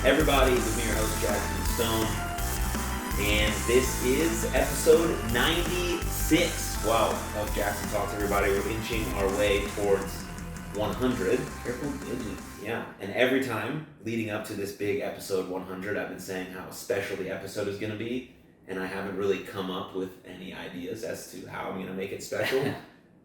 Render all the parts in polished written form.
everybody? With me, your host, Jaxon Stone. And this is episode 96. Wow, of Jaxon Talks, everybody. We're inching our way towards 100. Triple digits. Yeah, and every time leading up to this big episode 100, I've been saying how special the episode is going to be, and I haven't really come up with any ideas as to how I'm going to make it special.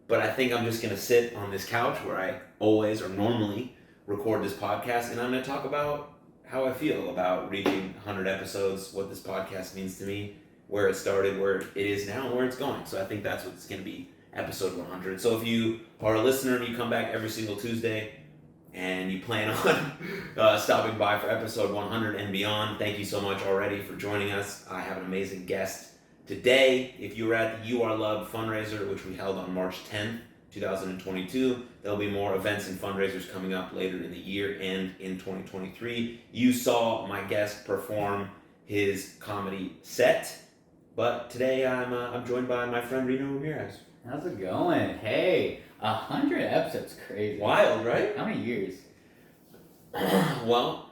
But I think I'm just going to sit on this couch where I always or normally record this podcast, and I'm going to talk about how I feel about reaching 100 episodes, what this podcast means to me, where it started, where it is now, and where it's going. So I think that's what's going to be episode 100. So if you are a listener and you come back every single Tuesday and you plan on stopping by for episode 100 and beyond, thank you so much already for joining us. I have an amazing guest today. If you were at the You Are Loved fundraiser, which we held on March 10th, 2022, there'll be more events and fundraisers coming up later in the year and in 2023. You saw my guest perform his comedy set, but today I'm joined by my friend Reno Ramirez. How's it going? Hey, 100 episodes, crazy. Wild, right? How many years? Well,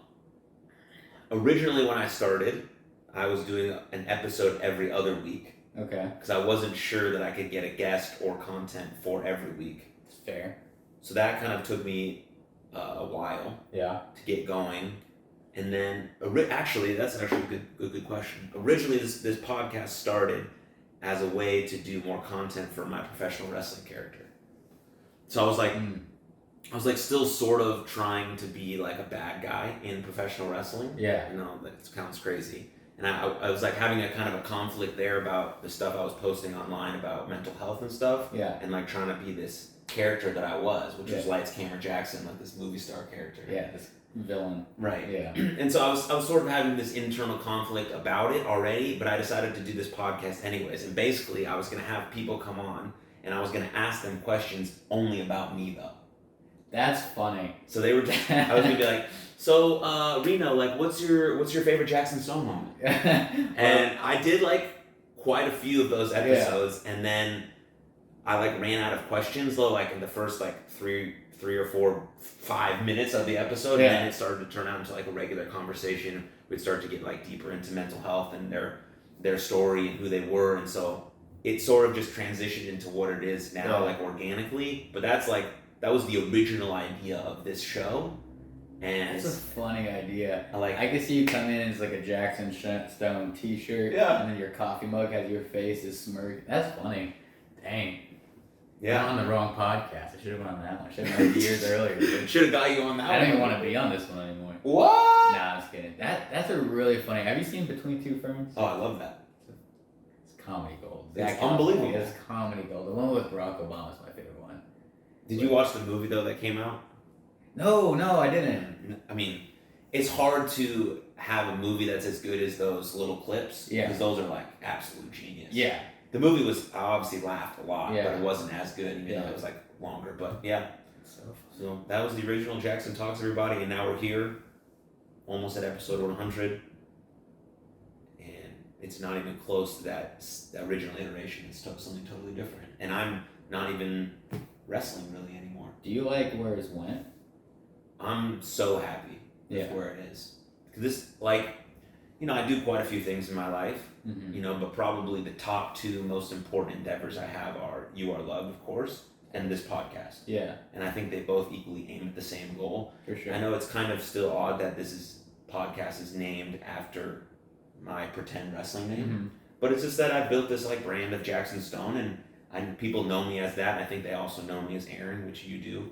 originally when I started, I was doing an episode every other week. Okay. Because I wasn't sure that I could get a guest or content for every week. It's fair. So that kind of took me a while to get going. And then, actually, that's actually a good question. Originally, this podcast started as a way to do more content for my professional wrestling character. So I was like still sort of trying to be like a bad guy in professional wrestling. Yeah. You know, that sounds crazy. And I was like having a kind of a conflict there about the stuff I was posting online about mental health and stuff. Yeah. And like trying to be this character that I was, which was Lights, Camera, Jackson, like this movie star character. Yeah, this villain. Right. Yeah. And so I was sort of having this internal conflict about it already, but I decided to do this podcast anyways. And basically I was going to have people come on and I was going to ask them questions only about me though. That's funny. So I was going to be like, so, Reno, like, what's your favorite Jaxon Stone moment? And I did, like, quite a few of those episodes, and then I, like, ran out of questions, though, like, in the first, like, three or four, 5 minutes of the episode, and then it started to turn out into, like, a regular conversation. We'd start to get, like, deeper into mental health and their story and who they were, and so it sort of just transitioned into what it is now, like, organically, but that was the original idea of this show. And that's a funny idea. I can see you come in as like a Jaxon Stone t-shirt, and then your coffee mug has your face is smirk. That's funny. Dang. Yeah. I'm on the wrong podcast. I should have went on that one. Should have known years earlier. Should have got you on that one. I don't even want to be on this one anymore. What? Nah, I'm just kidding. That's a really funny. Have you seen Between Two Ferns? Oh, I love that. It's comedy gold. It's unbelievable. It's comedy gold. The one with Barack Obama is my favorite one. Did you watch the movie though that came out? No, I didn't. I mean, it's hard to have a movie that's as good as those little clips. Yeah. Because those are like absolute genius. Yeah. The movie was, I obviously laughed a lot, Yeah. but it wasn't as good, even though it was like longer. But yeah. So that was the original Jaxon Talks, everybody, and now we're here, almost at episode 100. And it's not even close to that original iteration. It's something totally different. And I'm not even wrestling really anymore. Do you like where it went? I'm so happy with where it is. Because this, like, you know, I do quite a few things in my life, you know, but probably the top two most important endeavors I have are You Are Loved, of course, and this podcast. Yeah. And I think they both equally aim at the same goal. For sure. I know it's kind of still odd that podcast is named after my pretend wrestling name, but it's just that I built this, like, brand of Jaxon Stone, and people know me as that, and I think they also know me as Aaron, which you do.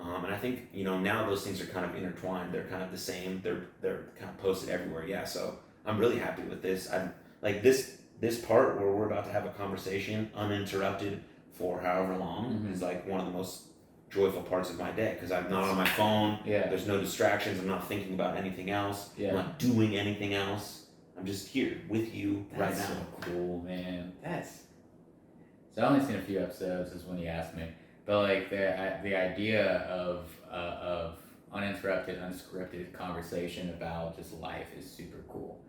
And I think, you know, now those things are kind of intertwined. They're kind of the same. They're kind of posted everywhere. Yeah, so I'm really happy with this. I'm like this part where we're about to have a conversation uninterrupted for however long is like one of the most joyful parts of my day because I'm not on my phone. Yeah. There's no distractions. I'm not thinking about anything else. Yeah. I'm not doing anything else. I'm just here with you right now. That's so cool, man. So I've only seen a few episodes is when you asked me. But like the idea of uninterrupted, unscripted conversation about just life is super cool.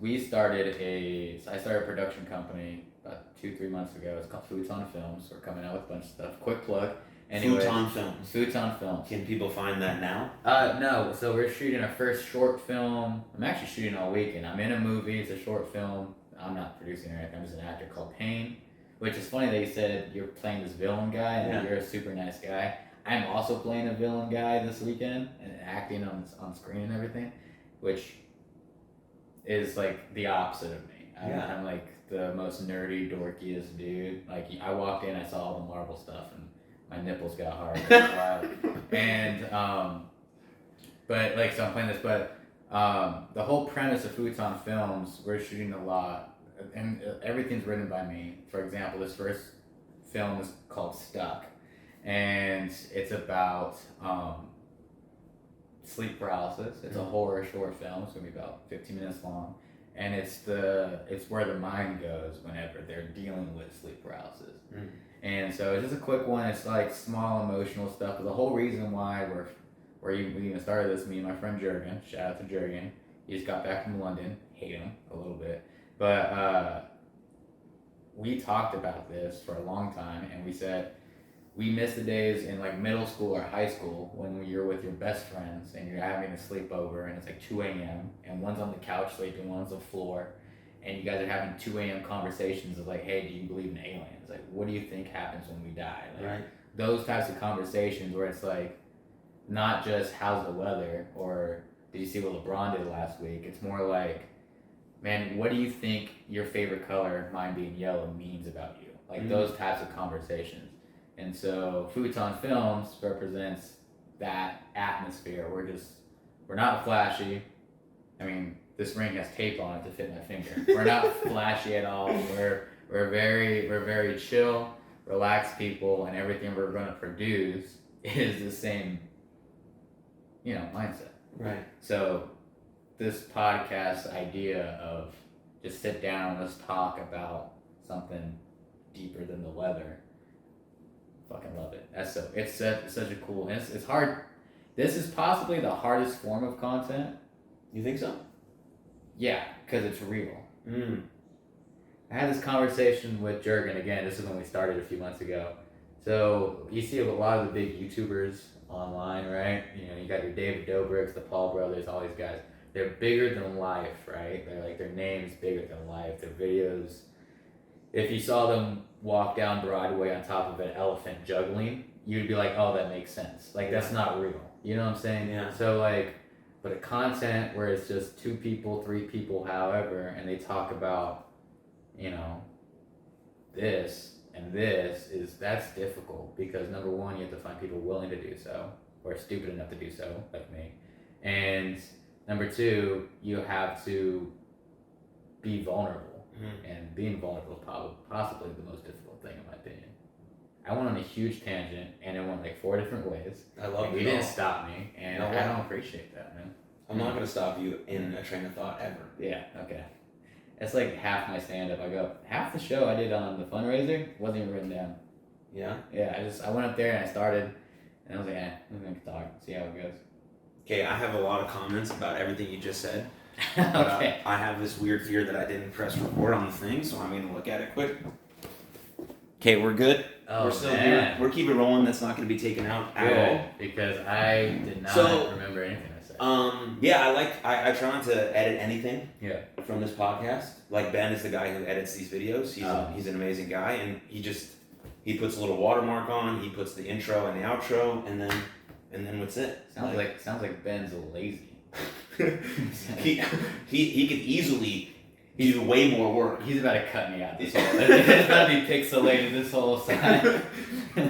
So I started a production company about 2-3 months ago. It's called Foods on Films. We're coming out with a bunch of stuff. Quick plug. Anyways, Futon Films. Futon Films. Can people find that now? No. So we're shooting our first short film. I'm actually shooting all weekend. I'm in a movie. It's a short film. I'm not producing or anything. I'm just an actor called Pain. Which is funny that you said you're playing this villain guy and that you're a super nice guy. I'm also playing a villain guy this weekend and acting on screen and everything, which is like the opposite of me. I'm like the most nerdy, dorkiest dude. Like I walked in, I saw all the Marvel stuff, and my nipples got hard. It was wild. And but like so I'm playing this, but the whole premise of Futon Films, we're shooting a lot, and everything's written by me. For example, this first film is called Stuck, and it's about sleep paralysis. It's a horror short film. It's gonna be about 15 minutes long. And it's where the mind goes whenever they're dealing with sleep paralysis. And so it's just a quick one. It's like small emotional stuff. But the whole reason why we even started this, me and my friend Jurgen, shout out to Jurgen. He just got back from London. Hate him a little bit. But we talked about this for a long time, and we said we miss the days in like middle school or high school when you're with your best friends and you're having a sleepover and it's like 2 a.m. and one's on the couch sleeping, one's on the floor, and you guys are having 2 a.m. conversations of like, hey, do you believe in aliens? Like, what do you think happens when we die? Like, those types of conversations where it's like, not just how's the weather or did you see what LeBron did last week? It's more like, man, what do you think your favorite color, mine being yellow, means about you? Like those types of conversations. And so Futon Films represents that atmosphere. We're not flashy. I mean, this ring has tape on it to fit my finger. We're not flashy at all. We're very chill, relaxed people, and everything we're going to produce is the same, mindset. Right. So this podcast idea of just sit down, let's talk about something deeper than the weather. Fucking love it. It's such a cool, and it's hard. This is possibly the hardest form of content. You think so? Yeah, because it's real. I had this conversation with Jurgen again. This is when we started a few months ago. So you see a lot of the big YouTubers online, right? You got your David Dobrik's, the Paul brothers, all these guys. They're bigger than life, right? They're like, their name is bigger than life. Their videos. If you saw them walk down Broadway on top of an elephant juggling, you'd be like, oh, that makes sense. Like, that's not real. You know what I'm saying? Yeah. So, like, but a content where it's just 2 people, 3 people, however, and they talk about, this and this, that's difficult because, number one, you have to find people willing to do so or stupid enough to do so, like me. And number 2, you have to be vulnerable. And being vulnerable is possibly the most difficult thing, in my opinion. I went on a huge tangent, and it went like 4 different ways. I love it. You didn't stop me, and I don't appreciate that, man. I'm not going to stop you in a train of thought ever. Yeah, okay. It's like half my stand-up. I go, half the show I did on the fundraiser wasn't even written down. Yeah? Yeah, I went up there and I started, and I was like, I'm going to talk, see how it goes. Okay, I have a lot of comments about everything you just said. Okay. I have this weird fear that I didn't press record on the thing, so I'm going to look at it quick. Okay, we're good. Oh, we're still man. here. We're keeping rolling. That's not going to be taken out at all. Because I did not remember anything I said. Yeah, I try not to edit anything. Yeah. From this podcast. Like Ben is the guy who edits these videos. He's an amazing guy, and he puts a little watermark on. He puts the intro and the outro, and then what's it? Sounds like Ben's lazy. he could easily do way more work. He's about to cut me out this whole. It's about to be pixelated this whole side.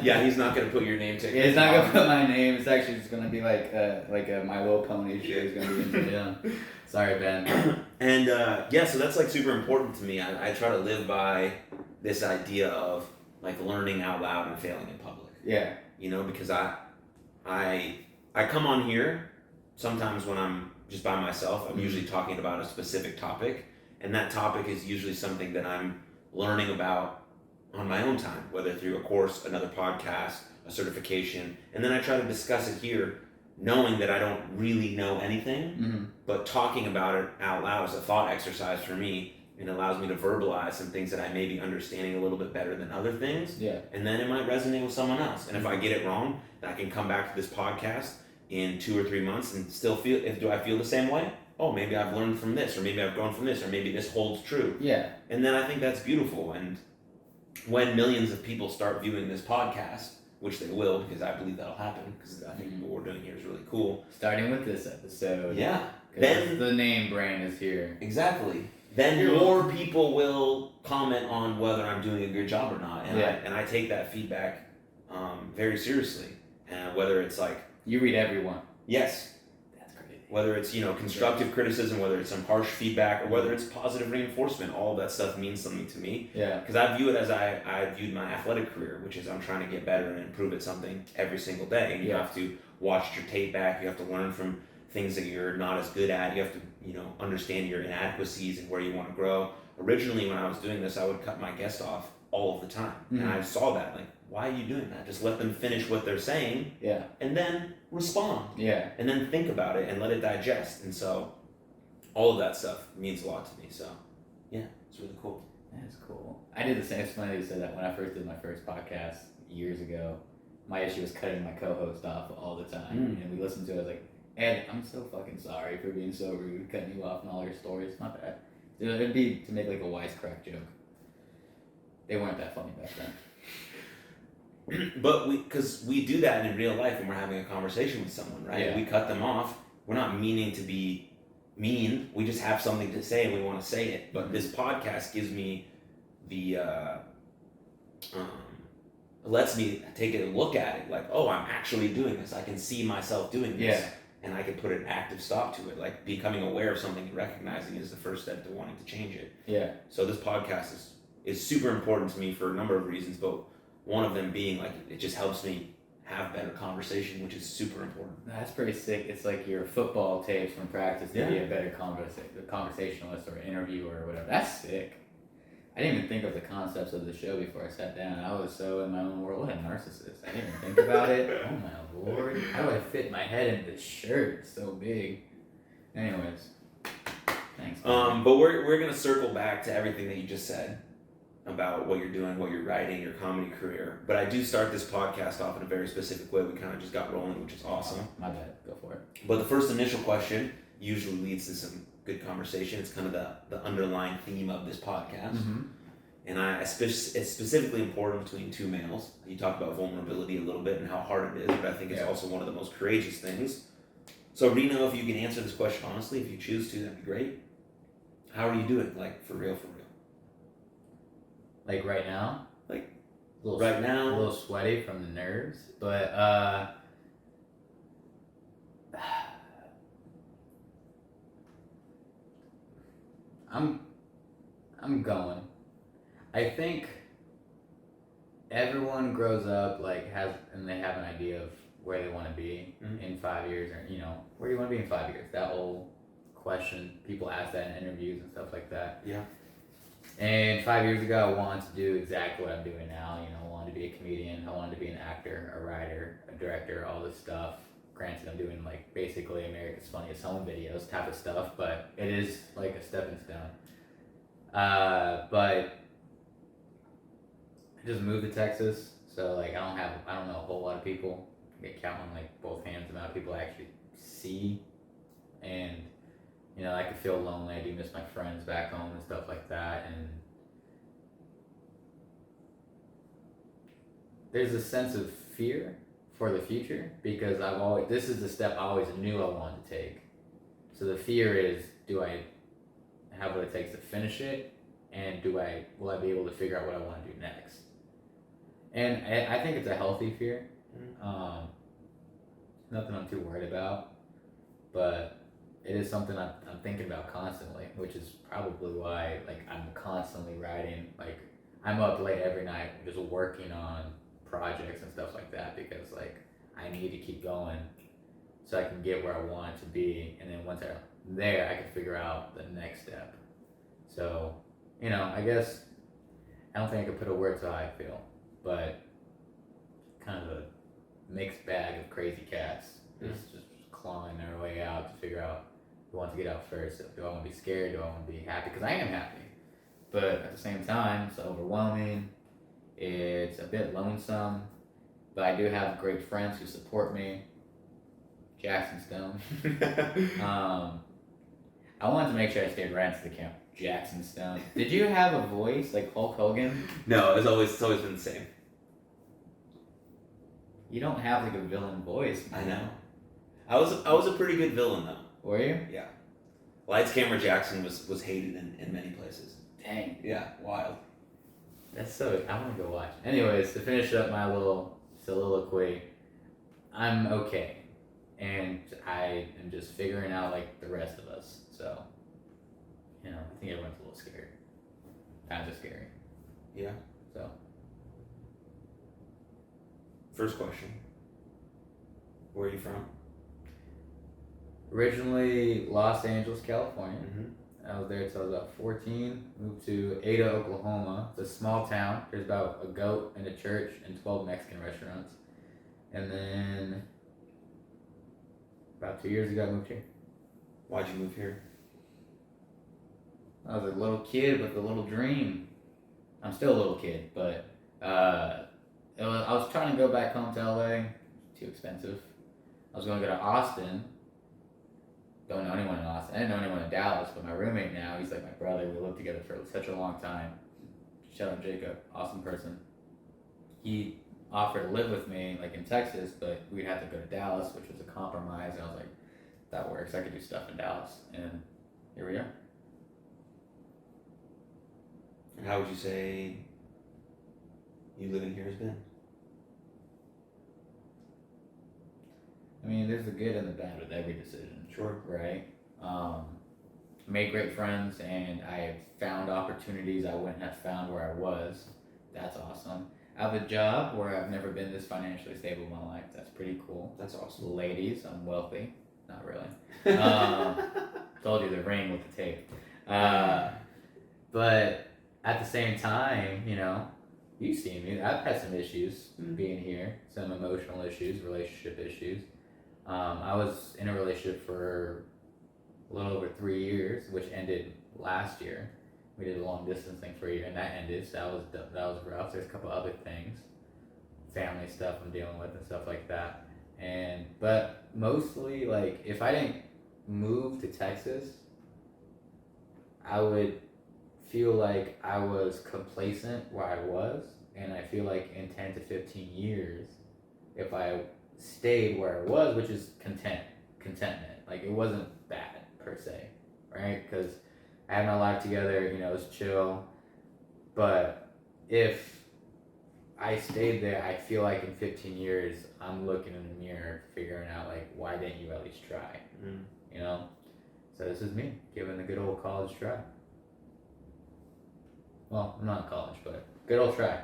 Yeah, he's not gonna put your name to it. Yeah, he's not gonna put my name. It's actually just gonna be like a My Little Pony show. He's gonna be in yeah. Sorry, Ben. And so that's like super important to me. I try to live by this idea of like learning out loud and failing in public. Yeah. Because I come on here sometimes when I'm just by myself. I'm usually talking about a specific topic, and that topic is usually something that I'm learning about on my own time, whether through a course, another podcast, a certification, and then I try to discuss it here, knowing that I don't really know anything, but talking about it out loud is a thought exercise for me, and allows me to verbalize some things that I may be understanding a little bit better than other things. Yeah. And then it might resonate with someone else. And if I get it wrong, I can come back to this podcast in 2 or 3 months and still feel, do I feel the same way? Oh, maybe I've learned from this, or maybe I've grown from this, or maybe this holds true. Yeah. And then I think that's beautiful. And when millions of people start viewing this podcast, which they will, because I believe that'll happen, because I think what we're doing here is really cool. Starting with this episode. Yeah. Then the name brand is here. Exactly. Then more people will comment on whether I'm doing a good job or not. And I take that feedback very seriously. And whether it's like... You read everyone. Yes. That's crazy. Whether it's, constructive criticism, whether it's some harsh feedback, or whether it's positive reinforcement, all of that stuff means something to me. Yeah. Because I view it as I viewed my athletic career, which is I'm trying to get better and improve at something every single day. And you have to watch your tape back. You have to learn from things that you're not as good at. You have to, understand your inadequacies and where you want to grow. Originally, when I was doing this, I would cut my guest off all of the time. Mm-hmm. And I saw that, like, why are you doing that? Just let them finish what they're saying. Yeah. And then respond. Yeah. And then think about it and let it digest. And so all of that stuff means a lot to me. So yeah, it's really cool. That's cool. I did the same. It's funny you said that. When I first did my first podcast years ago, my issue was cutting my co-host off all the time. And we listened to it, I was like, Ed, I'm so fucking sorry for being so rude, cutting you off in all your stories. My bad. It'd be to make like a wisecrack joke. They weren't that funny back then. But because we do that in real life when we're having a conversation with someone, right? Yeah. We cut them off. We're not meaning to be mean. We just have something to say and we want to say it. But this podcast gives me the lets me take a look at it. Like, oh, I'm actually doing this. I can see myself doing this. Yeah. And I can put an active stop to it. Like becoming aware of something and recognizing it is the first step to wanting to change it. Yeah. So this podcast is super important to me for a number of reasons, but one of them being like it just helps me have better conversation, which is super important. That's pretty sick. It's like your football tapes from practice to be a better conversationalist or interviewer or whatever. That's sick. I didn't even think of the concepts of the show before I sat down. I was so in my own world. What a narcissist. I didn't even think about it. Oh my lord. How do I fit my head in this shirt? It's so big. Anyways. Thanks. But we're gonna circle back to everything that you just said about what you're doing, what you're writing, your comedy career. But I do start this podcast off in a very specific way. We kind of just got rolling, which is awesome. My bad. Go for it. But the first initial question usually leads to some good conversation. It's kind of the underlying theme of this podcast. Mm-hmm. And it's specifically important between two males. You talk about vulnerability a little bit and how hard it is, but I think it's also one of the most courageous things. So Reno, if you can answer this question honestly, if you choose to, that'd be great. How are you doing? Like, for real? Like right now? Like, a little right now? A little sweaty from the nerves, but I'm going. I think everyone grows up and they have an idea of where they want to be in 5 years, or where do you want to be in 5 years? That whole question, people ask that in interviews and stuff like that. Yeah. And 5 years ago, I wanted to do exactly what I'm doing now. I wanted to be a comedian. I wanted to be an actor, a writer, a director, all this stuff. Granted, I'm doing basically America's Funniest Home Videos type of stuff, but it is like a stepping stone. But I just moved to Texas, so I don't know a whole lot of people. I can count on both hands the amount of people I actually see, and I could feel lonely. I do miss my friends back home and stuff like that, and there's a sense of fear for the future because this is the step I always knew I wanted to take. So the fear is, do I have what it takes to finish it, and will I be able to figure out what I want to do next? And I think it's a healthy fear. Nothing I'm too worried about, but it is something I'm thinking about constantly, which is probably why I'm constantly writing. I'm up late every night just working on projects and stuff like that because I need to keep going so I can get where I want to be, and then once I'm there, I can figure out the next step. So, I guess I don't think I could put a word to how I feel, but kind of a mixed bag of crazy cats just clawing their way out to figure out who wants to get out first. Do I want to be scared? Do I want to be happy? Because I am happy. But at the same time, it's overwhelming. It's a bit lonesome. But I do have great friends who support me. Jaxon Stone. I wanted to make sure I stayed right into the camp. Jaxon Stone. Did you have a voice like Hulk Hogan? No, it's always been the same. You don't have like a villain voice, man. I know. I was a pretty good villain though. Were you? Yeah. Lights Camera Jackson was hated in many places. Dang. Yeah, wild. That's so. I want to go watch. Anyways, to finish up my little soliloquy, I'm okay, and I am just figuring out like the rest of us. So, I think everyone's a little scared. Kind of scary. Yeah. So. First question. Where are you from? Originally Los Angeles, California. Mm-hmm. I was there until I was about 14. Moved to Ada, Oklahoma. It's a small town. There's about a goat and a church and 12 Mexican restaurants. And then about 2 years ago, I moved here. Why'd you move here? I was a little kid with a little dream. I'm still a little kid, but I was trying to go back home to LA. Too expensive. I was going to go to Austin. Don't know anyone in Austin. I didn't know anyone in Dallas, but my roommate now, he's like my brother. We lived together for such a long time. Shout out Jacob, awesome person. He offered to live with me, like in Texas, but we'd have to go to Dallas, which was a compromise. And I was like, that works. I could do stuff in Dallas, and here we are. And how would you say you living here has been? I mean, there's the good and the bad with every decision. Sure. Right? Made great friends, and I found opportunities I wouldn't have found where I was. That's awesome. I have a job where I've never been this financially stable in my life. That's pretty cool. That's awesome. Ladies, I'm wealthy. Not really. Told you the ring with the tape. But at the same time, you've seen me. I've had some issues being here, some emotional issues, relationship issues. I was in a relationship for a little over 3 years, which ended last year. We did a long distance thing for a year, and that ended. So that was rough. There's a couple other things, family stuff I'm dealing with and stuff like that. But mostly, like, if I didn't move to Texas, I would feel like I was complacent where I was, and I feel like in 10 to 15 years, if I stayed where I was, which is contentment. Like, it wasn't bad per se, right? Because I had my life together, it was chill. But if I stayed there, I feel like in 15 years, I'm looking in the mirror, figuring out, like, why didn't you at least try? So this is me, giving the good old college try. Well, I'm not in college, but good old try.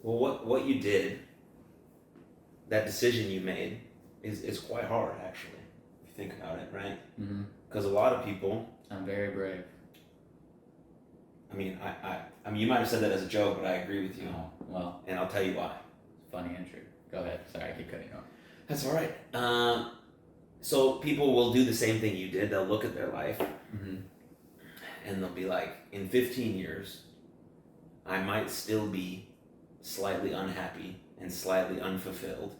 Well, what you did, that decision you made, is quite hard, actually, if you think about it, right? Because a lot of people... I'm very brave. I mean, you might have said that as a joke, but I agree with you. Oh, well. And I'll tell you why. Funny and true. Go ahead. Sorry, I keep cutting you off. That's all right. So people will do the same thing you did. They'll look at their life, and they'll be like, in 15 years, I might still be slightly unhappy and slightly unfulfilled,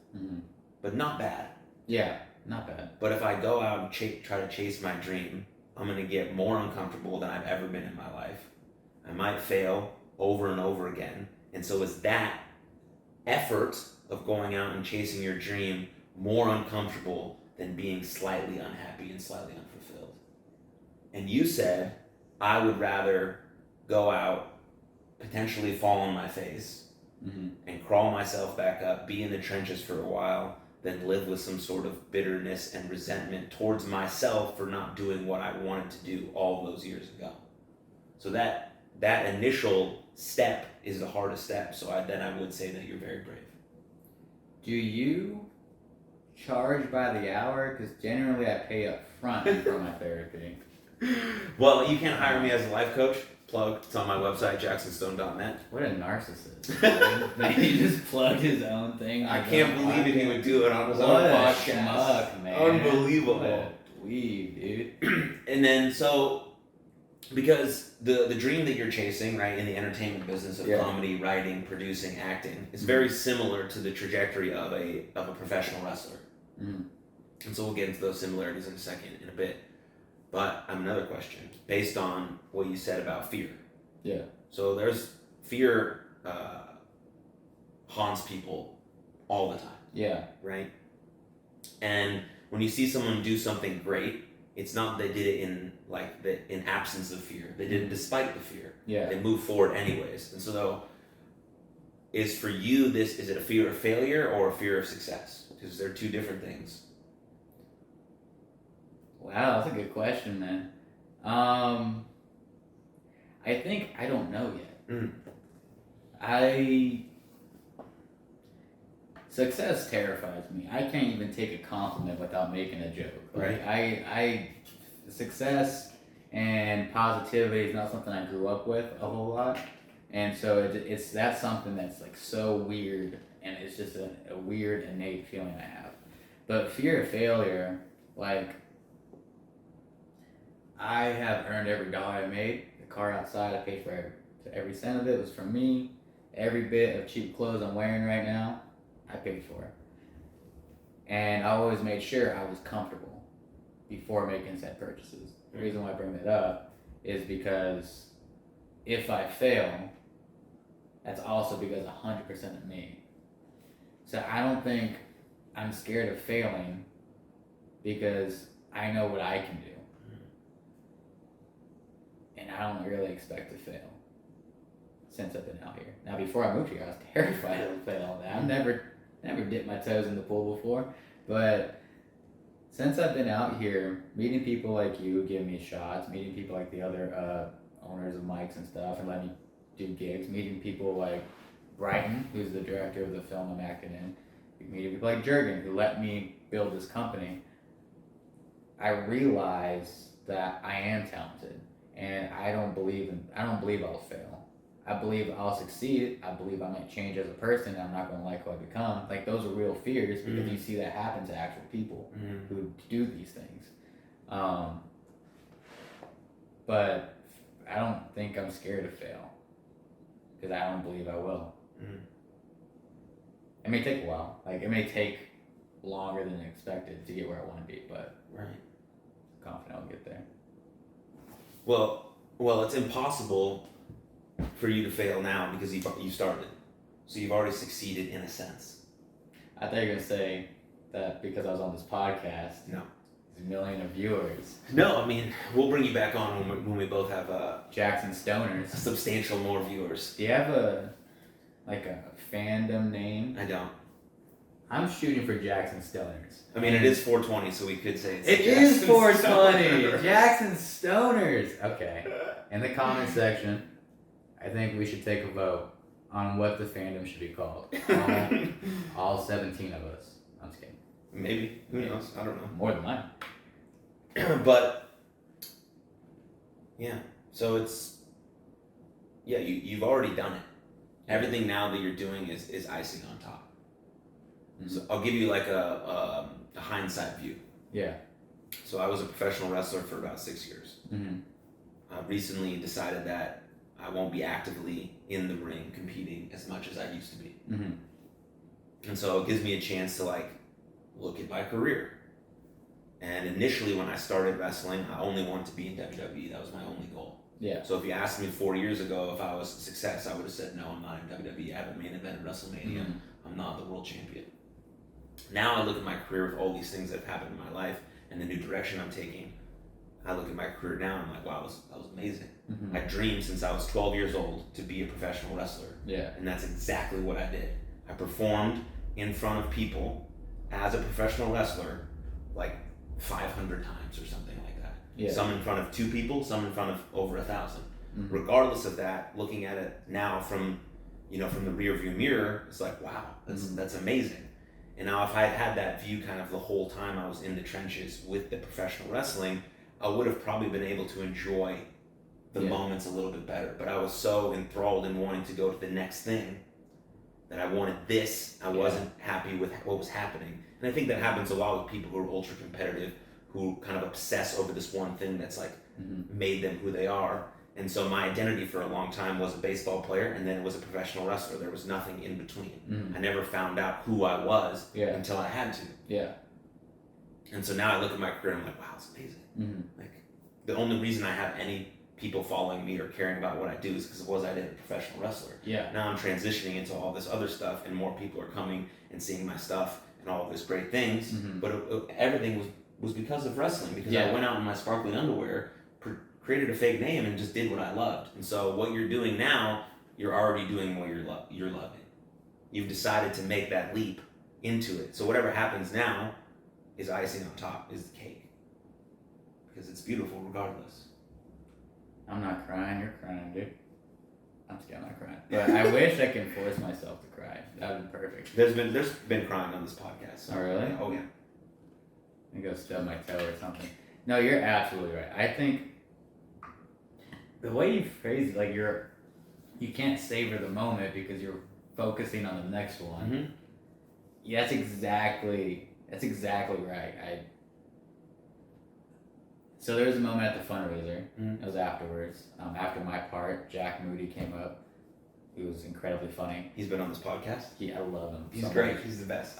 but not bad. Yeah, not bad. But if I go out and try to chase my dream, I'm going to get more uncomfortable than I've ever been in my life. I might fail over and over again. And so is that effort of going out and chasing your dream more uncomfortable than being slightly unhappy and slightly unfulfilled? And you said, I would rather go out, potentially fall on my face, and crawl myself back up, be in the trenches for a while, than live with some sort of bitterness and resentment towards myself for not doing what I wanted to do all those years ago. So that initial step is the hardest step. So I would say that you're very brave. Do you charge by the hour? Because generally I pay up front for my therapy. Well, you can't hire me as a life coach. Plug. It's on my website, jaxonstone.net. What a narcissist. He just plugged his own thing. I can't believe he would do it on his own What a podcast. schmuck, man. Unbelievable. weed, dude. And then because the dream that you're chasing, right, in the entertainment business of comedy, writing, producing, acting, is very similar to the trajectory of a professional wrestler. Mm. And so we'll get into those similarities in a bit. But I have another question based on what you said about fear. Yeah. So there's fear haunts people all the time. Yeah. Right? And when you see someone do something great, it's not they did it in absence of fear. They did it despite the fear. Yeah. They moved forward anyways. And so though, is for you is it a fear of failure or a fear of success? Because they're two different things. Wow, that's a good question, man. I think I don't know yet. Success terrifies me. I can't even take a compliment without making a joke. Right. I success and positivity is not something I grew up with a whole lot, and so that's something that's like so weird, and it's just a weird innate feeling I have. But fear of failure, like I have earned every dollar I made. The car outside, I paid for every cent of it. It was from me. Every bit of cheap clothes I'm wearing right now, I paid for it. And I always made sure I was comfortable before making said purchases. The reason why I bring that up is because if I fail, that's also because 100% of me. So I don't think I'm scared of failing because I know what I can do. And I don't really expect to fail since I've been out here. Now, before I moved here, I was terrified of fail. I've never dipped my toes in the pool before, but since I've been out here, meeting people like you, giving me shots, meeting people like the other owners of mics and stuff, and letting me do gigs, meeting people like Brighton, who's the director of the film I'm acting in, meeting people like Jurgen, who let me build this company, I realize that I am talented. And I don't believe I'll fail. I believe I'll succeed. I believe I might change as a person and I'm not going to like who I become. Like, those are real fears because you see that happen to actual people who do these things. But I don't think I'm scared to fail because I don't believe I will. It may take a while. Like, it may take longer than expected to get where I want to be, but I'm confident I'll get there. Well, it's impossible for you to fail now because you started. So you've already succeeded in a sense. I thought you were going to say that because I was on this podcast. No. There's a million of viewers. No, I mean, we'll bring you back on when we both have Jaxon Stoners. Substantial more viewers. Do you have a fandom name? I don't. I'm shooting for Jaxon Stoners. I mean, it is 420, so we could say it is 420. Jaxon Stoners. Okay. In the comment section, I think we should take a vote on what the fandom should be called. All 17 of us. I'm just kidding. Maybe. Who knows? I don't know. More than mine. But yeah. So you've already done it. Everything now that you're doing is icing on top. So I'll give you like a hindsight view. Yeah. So I was a professional wrestler for about 6 years. I recently decided that I won't be actively in the ring competing as much as I used to be. And so it gives me a chance to like look at my career. And initially when I started wrestling, I only wanted to be in WWE. That was my only goal. Yeah. So if you asked me 4 years ago if I was a success, I would have said, no, I'm not in WWE. I haven't main evented WrestleMania. I'm not the world champion. Now I look at my career with all these things that have happened in my life and the new direction I'm taking. I look at my career now and I'm like, wow, that was amazing. I dreamed since I was 12 years old to be a professional wrestler. Yeah. And that's exactly what I did. I performed in front of people as a professional wrestler like 500 times or something like that. Yeah. Some in front of 2 people, some in front of over 1,000. Regardless of that, looking at it now from the rear view mirror, it's like, wow, that's amazing. And now if I had that view kind of the whole time I was in the trenches with the professional wrestling, I would have probably been able to enjoy the moments a little bit better. But I was so enthralled in wanting to go to the next thing that I wanted this. I wasn't happy with what was happening. And I think that happens a lot with people who are ultra competitive, who kind of obsess over this one thing that's like made them who they are. And so my identity for a long time was a baseball player, and then it was a professional wrestler. There was nothing in between. I never found out who I was until I had to. Yeah. And so now I look at my career and I'm like, wow, it's amazing. Like, the only reason I have any people following me or caring about what I do is because it was I did a professional wrestler. Yeah. Now I'm transitioning into all this other stuff, and more people are coming and seeing my stuff and all of these great things. But everything was because of wrestling, because I went out in my sparkling underwear, created a fake name, and just did what I loved. And so what you're doing now, you're already doing what you're loving. You've decided to make that leap into it. So whatever happens now is icing on top, is the cake. Because it's beautiful regardless. I'm not crying, you're crying, dude. I'm scared I'm not crying. But I wish I could force myself to cry. That would be perfect. There's been crying on this podcast. So. Oh, really? Oh, yeah. I'm gonna go stub my toe or something. No, you're absolutely right. I think the way you phrase it, like you can't savor the moment because you're focusing on the next one. Yeah, that's exactly right. So there was a moment at the fundraiser. It was afterwards. After my part, Jack Moody came up. He was incredibly funny. He's been on this podcast. I love him. He's great. Much. He's the best.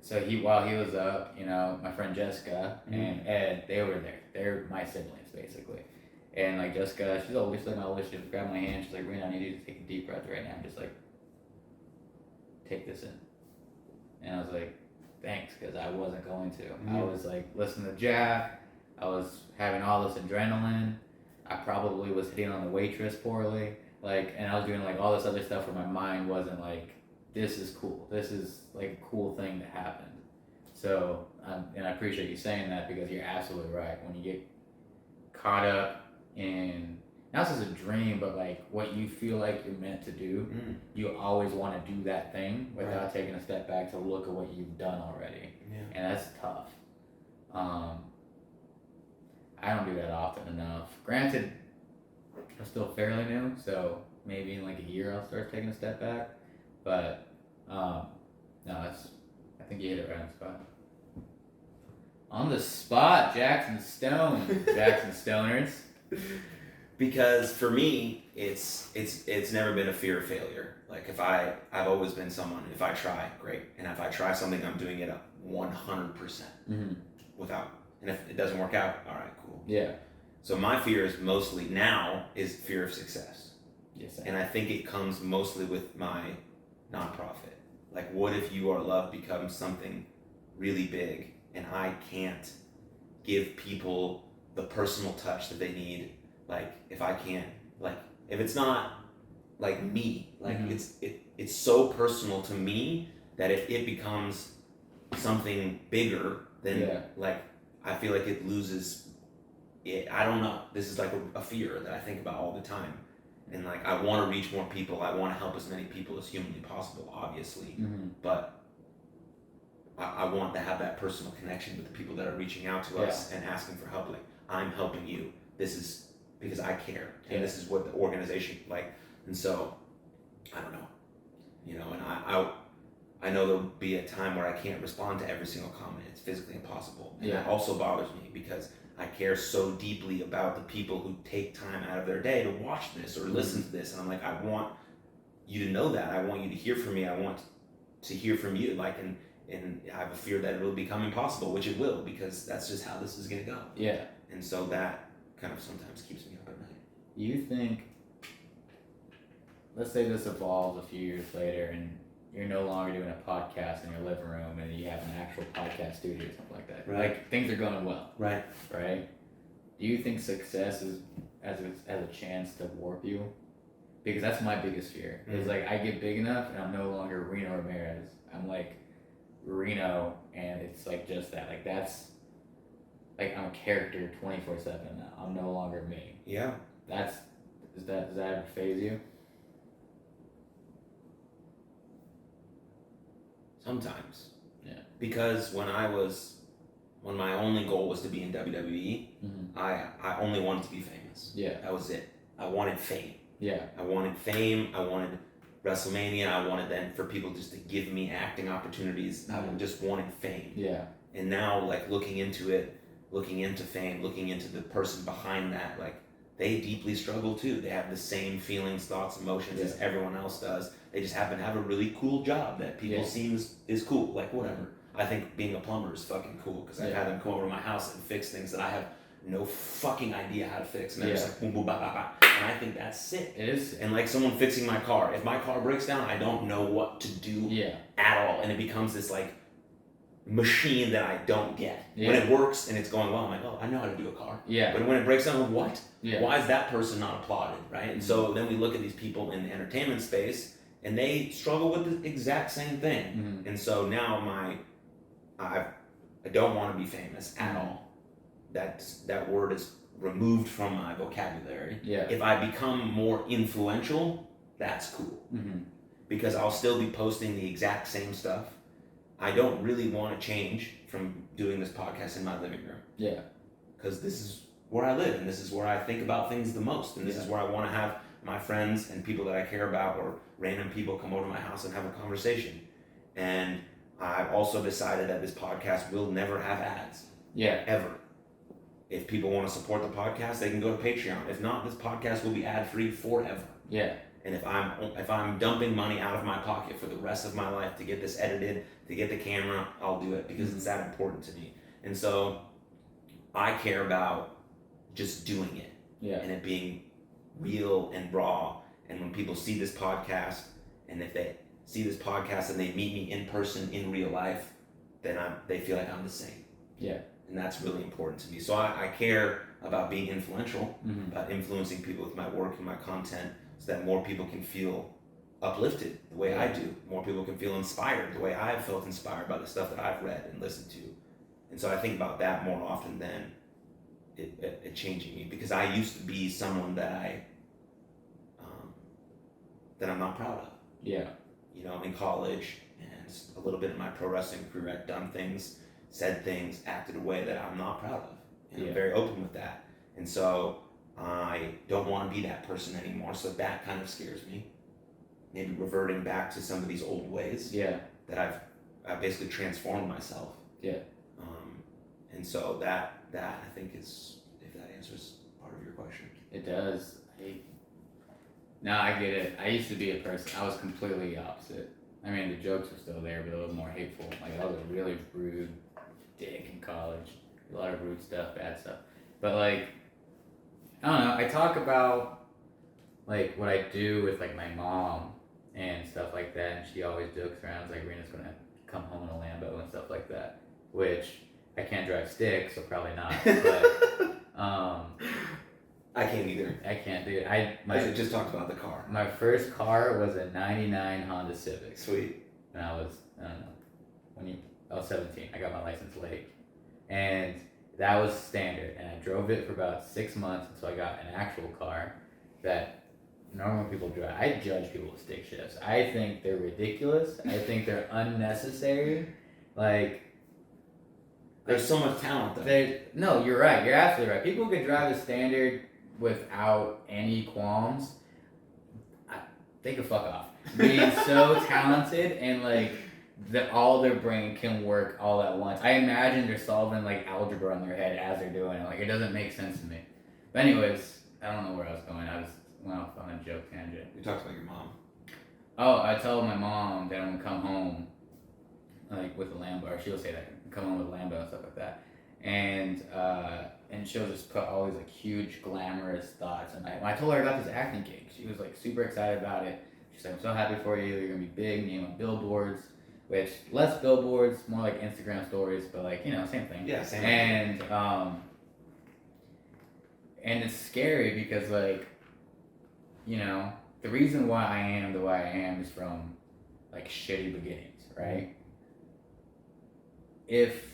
So while he was up, my friend Jessica and Ed, they were there. They're my siblings basically. And like Jessica, she's always like my older. She just grabbed my hand. She's like, Reno, I need you to take a deep breath right now. Just like take this in. And I was like, thanks, because I wasn't going to. I was like listening to Jack. I was having all this adrenaline. I probably was hitting on the waitress poorly. And I was doing like all this other stuff where my mind wasn't like, this is cool. This is like a cool thing that happened. So, and I appreciate you saying that, because you're absolutely right. When you get caught up in, not just a dream, but like what you feel like you're meant to do, you always want to do that thing without taking a step back to look at what you've done already. And that's tough. I don't do that often enough. Granted, I'm still fairly new, so maybe in like a year I'll start taking a step back. But no, I think you hit it right on the spot. On the spot, Jaxon Stone. Jaxon Stoners. Because for me, it's never been a fear of failure. Like I've always been someone, if I try, great. And if I try something, I'm doing it 100% without. And if it doesn't work out, all right, cool. Yeah. So my fear is mostly now is fear of success. Yes. And I think it comes mostly with my nonprofit. Like, what if You Are Love becomes something really big and I can't give people the personal touch that they need? Like, if I can't, like, if it's not like me, like it's so personal to me that if it becomes something bigger, then like I feel like it loses it. I don't know. This is like a fear that I think about all the time. And like, I want to reach more people. I want to help as many people as humanly possible, obviously. But I want to have that personal connection with the people that are reaching out to us and asking for help. Like, I'm helping you. This is because I care. And this is what the organization, like, and so, I don't know. And I know there'll be a time where I can't respond to every single comment. It's physically impossible. And that also bothers me, because I care so deeply about the people who take time out of their day to watch this or listen to this. And I'm like, I want you to know that. I want you to hear from me. I want to hear from you. Like, and I have a fear that it will become impossible, which it will, because that's just how this is going to go. Yeah. And so that kind of sometimes keeps me up at night. You think, let's say this evolves a few years later and you're no longer doing a podcast in your living room and you have an actual podcast studio or something like that. Right. Like, things are going well. Right. Right? Do you think success is as a chance to warp you? Because that's my biggest fear. It's like, I get big enough and I'm no longer Reno Ramirez. I'm like Reno, and it's like just that. Like, that's like, I'm a character 24/7 now. I'm no longer me. Yeah. Does that ever faze you? Sometimes. Yeah. Because when my only goal was to be in WWE, I only wanted to be famous. Yeah. That was it. I wanted fame. Yeah. I wanted fame. I wanted WrestleMania. I wanted then for people just to give me acting opportunities. I just wanted fame. Yeah. And now, like, looking into it, looking into fame, looking into the person behind that, like, they deeply struggle too. They have the same feelings, thoughts, emotions as everyone else does. They just happen to have a really cool job that people seem is cool. Like, whatever. I think being a plumber is fucking cool because I've had them come over to my house and fix things that I have no fucking idea how to fix. And they're just like, boom, boom, ba, ba, ba. And I think that's sick. It is. And like someone fixing my car. If my car breaks down, I don't know what to do at all. And it becomes this like machine that I don't get. When it works and it's going well, I'm like, oh, I know how to do a car. But when it breaks down, what? Why is that person not applauded, right? And so then we look at these people in the entertainment space and they struggle with the exact same thing. And so now I don't want to be famous at all. That word is removed from my vocabulary. If I become more influential, that's cool. Because I'll still be posting the exact same stuff. I don't really want to change from doing this podcast in my living room. Because this is where I live and this is where I think about things the most. And this is where I want to have my friends and people that I care about or random people come over to my house and have a conversation. And I've also decided that this podcast will never have ads. Ever. If people want to support the podcast, they can go to Patreon. If not, this podcast will be ad-free forever. And if I'm dumping money out of my pocket for the rest of my life to get this edited, to get the camera, I'll do it because it's that important to me. And so I care about just doing it and it being real and raw. And when people see this podcast, and if they see this podcast and they meet me in person in real life, then they feel like I'm the same. And that's really important to me. So I care about being influential, about influencing people with my work and my content so that more people can feel uplifted the way I do. More people can feel inspired the way I've felt inspired by the stuff that I've read and listened to. And so I think about that more often than it changing me, because I used to be someone that I'm not proud of. You know, in college and a little bit in my pro wrestling career, I've done things, said things, acted a way that I'm not proud of. And I'm very open with that. And so I don't want to be that person anymore. So that kind of scares me. Maybe reverting back to some of these old ways that I've basically transformed myself. And so that I think is, if that answers part of your question. It does. I get it. I used to be a person, I was completely opposite. I mean, the jokes were still there, but a little more hateful. Like, I was a really rude dick in college. A lot of rude stuff, bad stuff. But, like, I don't know. I talk about, like, what I do with, like, my mom and stuff like that. And she always jokes around. It's like, Rena's going to come home in a Lambo and stuff like that. Which, I can't drive stick, so probably not. But, I can't either. I can't do it. I just talked about the car. My first car was a 99 Honda Civic. Sweet. And I was, I don't know, I was 17. I got my license late. And that was standard. And I drove it for about 6 months until I got an actual car that normal people drive. I judge people with stick shifts. I think they're ridiculous. I think they're unnecessary. Like, there's so much talent though. No, you're right. You're absolutely right. People could drive the standard without any qualms. They could fuck off. Being so talented and like all their brain can work all at once. I imagine they're solving like algebra in their head as they're doing it. Like, it doesn't make sense to me. But anyways, I don't know where I was going. I just went off on a joke tangent. You talked about your mom. Oh, I told my mom that I'm gonna come home like with a Lambo, or she'll say that, come home with a Lambo and stuff like that. And she'll just put all these like huge glamorous thoughts. And when I told her I got this acting gig, she was like super excited about it. She's like, I'm so happy for you. You're gonna be big, name on billboards, which less billboards, more like Instagram stories, but like, you know, same thing. Yeah, same. And it's scary because like, you know, the reason why I am the way I am is from like shitty beginnings, right? If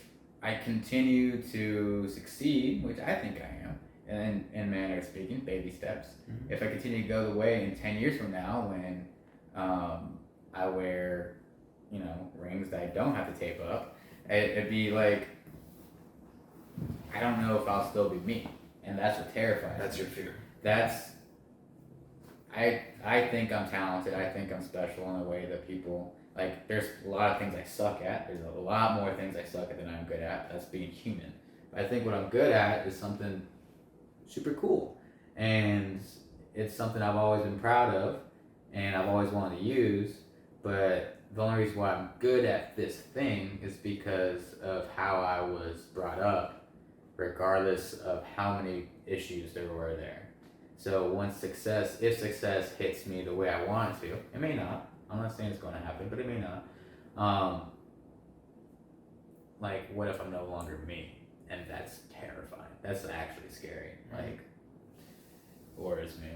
I continue to succeed, which I think I am, and in manner of speaking, baby steps. Mm-hmm. If I continue to go the way in 10 years from now, when I wear, you know, rings that I don't have to tape up, it'd be like, I don't know if I'll still be me, and that's what terrifies me. That's your fear. I think I'm talented. I think I'm special in a way that people Like, there's a lot of things I suck at. There's a lot more things I suck at than I'm good at. That's being human. But I think what I'm good at is something super cool. And it's something I've always been proud of and I've always wanted to use. But the only reason why I'm good at this thing is because of how I was brought up, regardless of how many issues there were there. So once if success hits me the way I want it to, it may not. I'm not saying it's going to happen, but it may not. Like, what if I'm no longer me? And that's terrifying. That's actually scary. Like, or is me?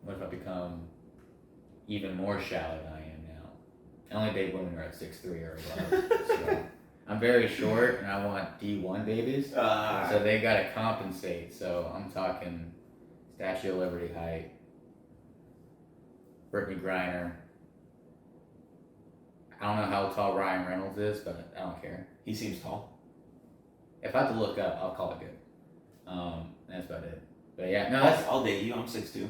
What if I become even more shallow than I am now? I only date women who are at 6'3" or above. So I'm very short, and I want D1 babies. So they gotta compensate. So I'm talking Statue of Liberty height, Brittany Griner. I don't know how tall Ryan Reynolds is, but I don't care. He seems tall. If I have to look up, I'll call it good. That's about it. But yeah, no, I'll date you. I'm 6'2".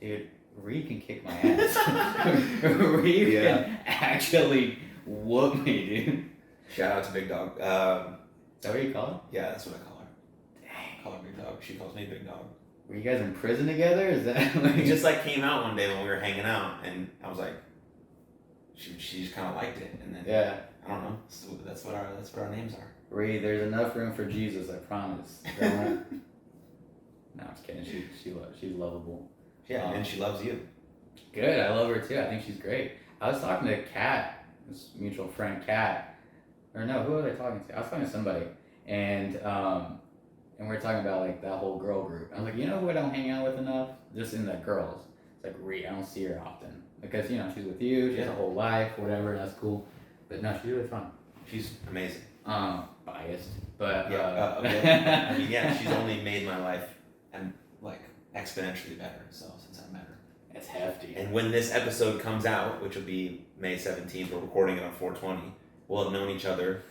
Dude, Reed can kick my ass. Reed can actually whoop me, dude. Shout out to Big Dog. Is that what you call her? Yeah, that's what I call her. Dang. I call her Big Dog. She calls me Big Dog. Were you guys in prison together? Is that like... It just like came out one day when we were hanging out, and I was like, she just kind of liked it, and then I don't know. So that's what our names are. Reed, there's enough room for Jesus, I promise. No, I'm just kidding. She's lovable. Yeah, and she loves you. Good, I love her too. I think she's great. I was talking to Kat, this mutual friend Kat, or no, who was I talking to? I was talking to somebody, and we were talking about like that whole girl group. I was like, you know who I don't hang out with enough? Just in the girls. It's like Reed. I don't see her often because she's with you. She has a whole life, whatever. That's cool. But no, she's really fun. She's amazing. Biased, but I mean, yeah, she's only made my life and like exponentially better. So since I met her, it's hefty. And when this episode comes out, which will be May 17th, we're recording it on 4/20. We'll have known each other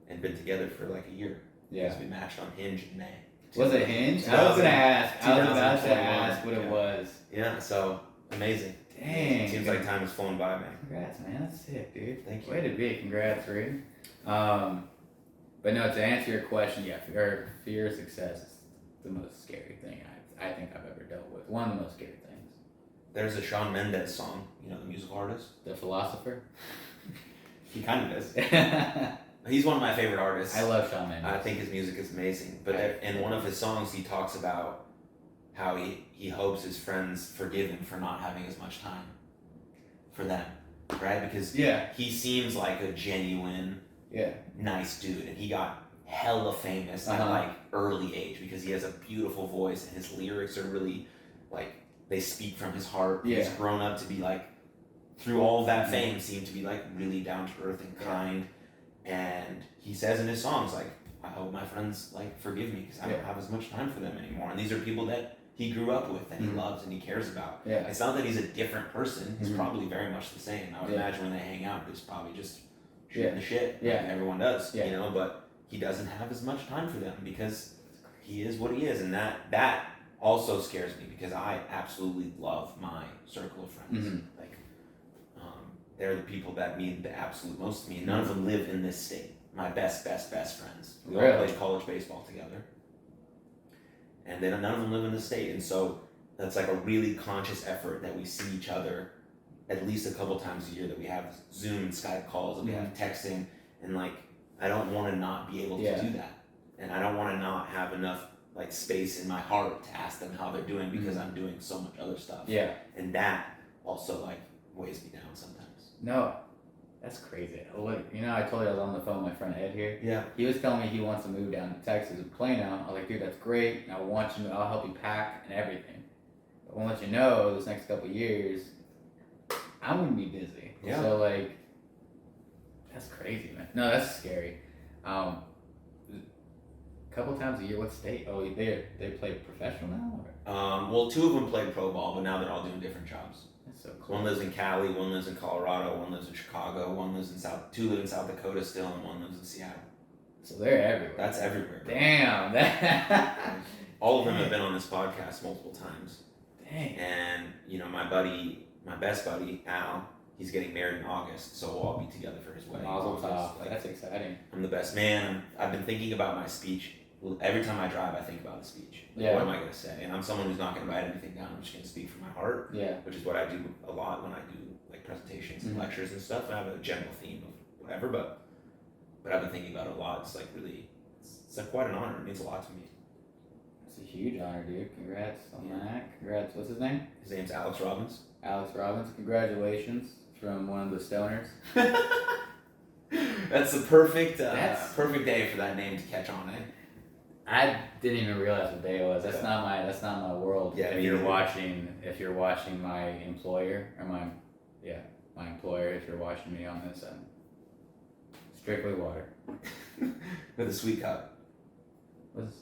and been together for like a year. Yeah, because we matched on Hinge in May. Was it Hinge? I was gonna ask. I was about to ask what it was. Yeah, so amazing. Dang. Seems like time has flown by, man. Congrats, man. That's sick, dude. Thank you. Way to be. Congrats, Reed. But no, to answer your question, yeah, fear of success is the most scary thing I think I've ever dealt with. One of the most scary things. There's a Shawn Mendes song, the musical artist. The Philosopher? He kind of is. He's one of my favorite artists. I love Shawn Mendes. I think his music is amazing. But in one of his songs, he talks about how he hopes his friends forgive him for not having as much time for them, right? Because he seems like a genuine, nice dude, and he got hella famous at like early age because he has a beautiful voice and his lyrics are really like they speak from his heart. He's grown up to be like through all that fame seemed to be like really down to earth and kind. And he says in his songs like, I hope my friends like forgive me because I don't have as much time for them anymore. And these are people that he grew up with and he loves and he cares about. Yeah. It's not that he's a different person. He's probably very much the same. I would imagine when they hang out, he's probably just shooting the shit. Like everyone does, but he doesn't have as much time for them because he is what he is. And that also scares me because I absolutely love my circle of friends. Like, they're the people that mean the absolute most to me. None of them live in this state. My best friends. We all played college baseball together. And none of them live in the state. And so that's like a really conscious effort that we see each other at least a couple times a year, that we have Zoom and Skype calls, that we have texting. And like, I don't want to not be able to do that. And I don't want to not have enough like space in my heart to ask them how they're doing because I'm doing so much other stuff. Yeah. And that also like weighs me down sometimes. No, that's crazy. I told you I was on the phone with my friend Ed here. Yeah. He was telling me he wants to move down to Texas and Plano. I was like, dude, that's great. I'll help you pack and everything. But I want to let you know, this next couple of years, I'm going to be busy. Yeah. So, like, that's crazy, man. No, that's scary. A couple times a year, what state? Oh, they play professional now? Well, two of them played pro ball, but now they're all doing different jobs. That's so cool. One lives in Cali, one lives in Colorado, one lives in Chicago, two live in South Dakota still, and one lives in Seattle. So they're everywhere. That's everywhere. Bro. Damn. All of them have been on this podcast multiple times. Dang. And, my best buddy, Al, he's getting married in August, so we'll all be together for his wedding. Mazel tov. Like, That's exciting. I'm the best man. I've been thinking about my speech. Every time I drive, I think about the speech. Like, Yeah. what am I going to say? And I'm someone who's not going to write anything down. I'm just going to speak from my heart, Yeah. which is what I do a lot when I do like presentations and lectures and stuff. I have a general theme of whatever, but I've been thinking about it a lot. It's like really, it's like quite an honor. It means a lot to me. It's a huge honor, dude. Congrats on that. Congrats. What's his name? His name's Alex Robbins. Alex Robbins. Congratulations from one of the stoners. That's the perfect day for that name to catch on, eh? I didn't even realize what day it was. That's not my world. Yeah, if you're watching my employer or my employer, if you're watching me on this, strictly water. With a sweet cup. What's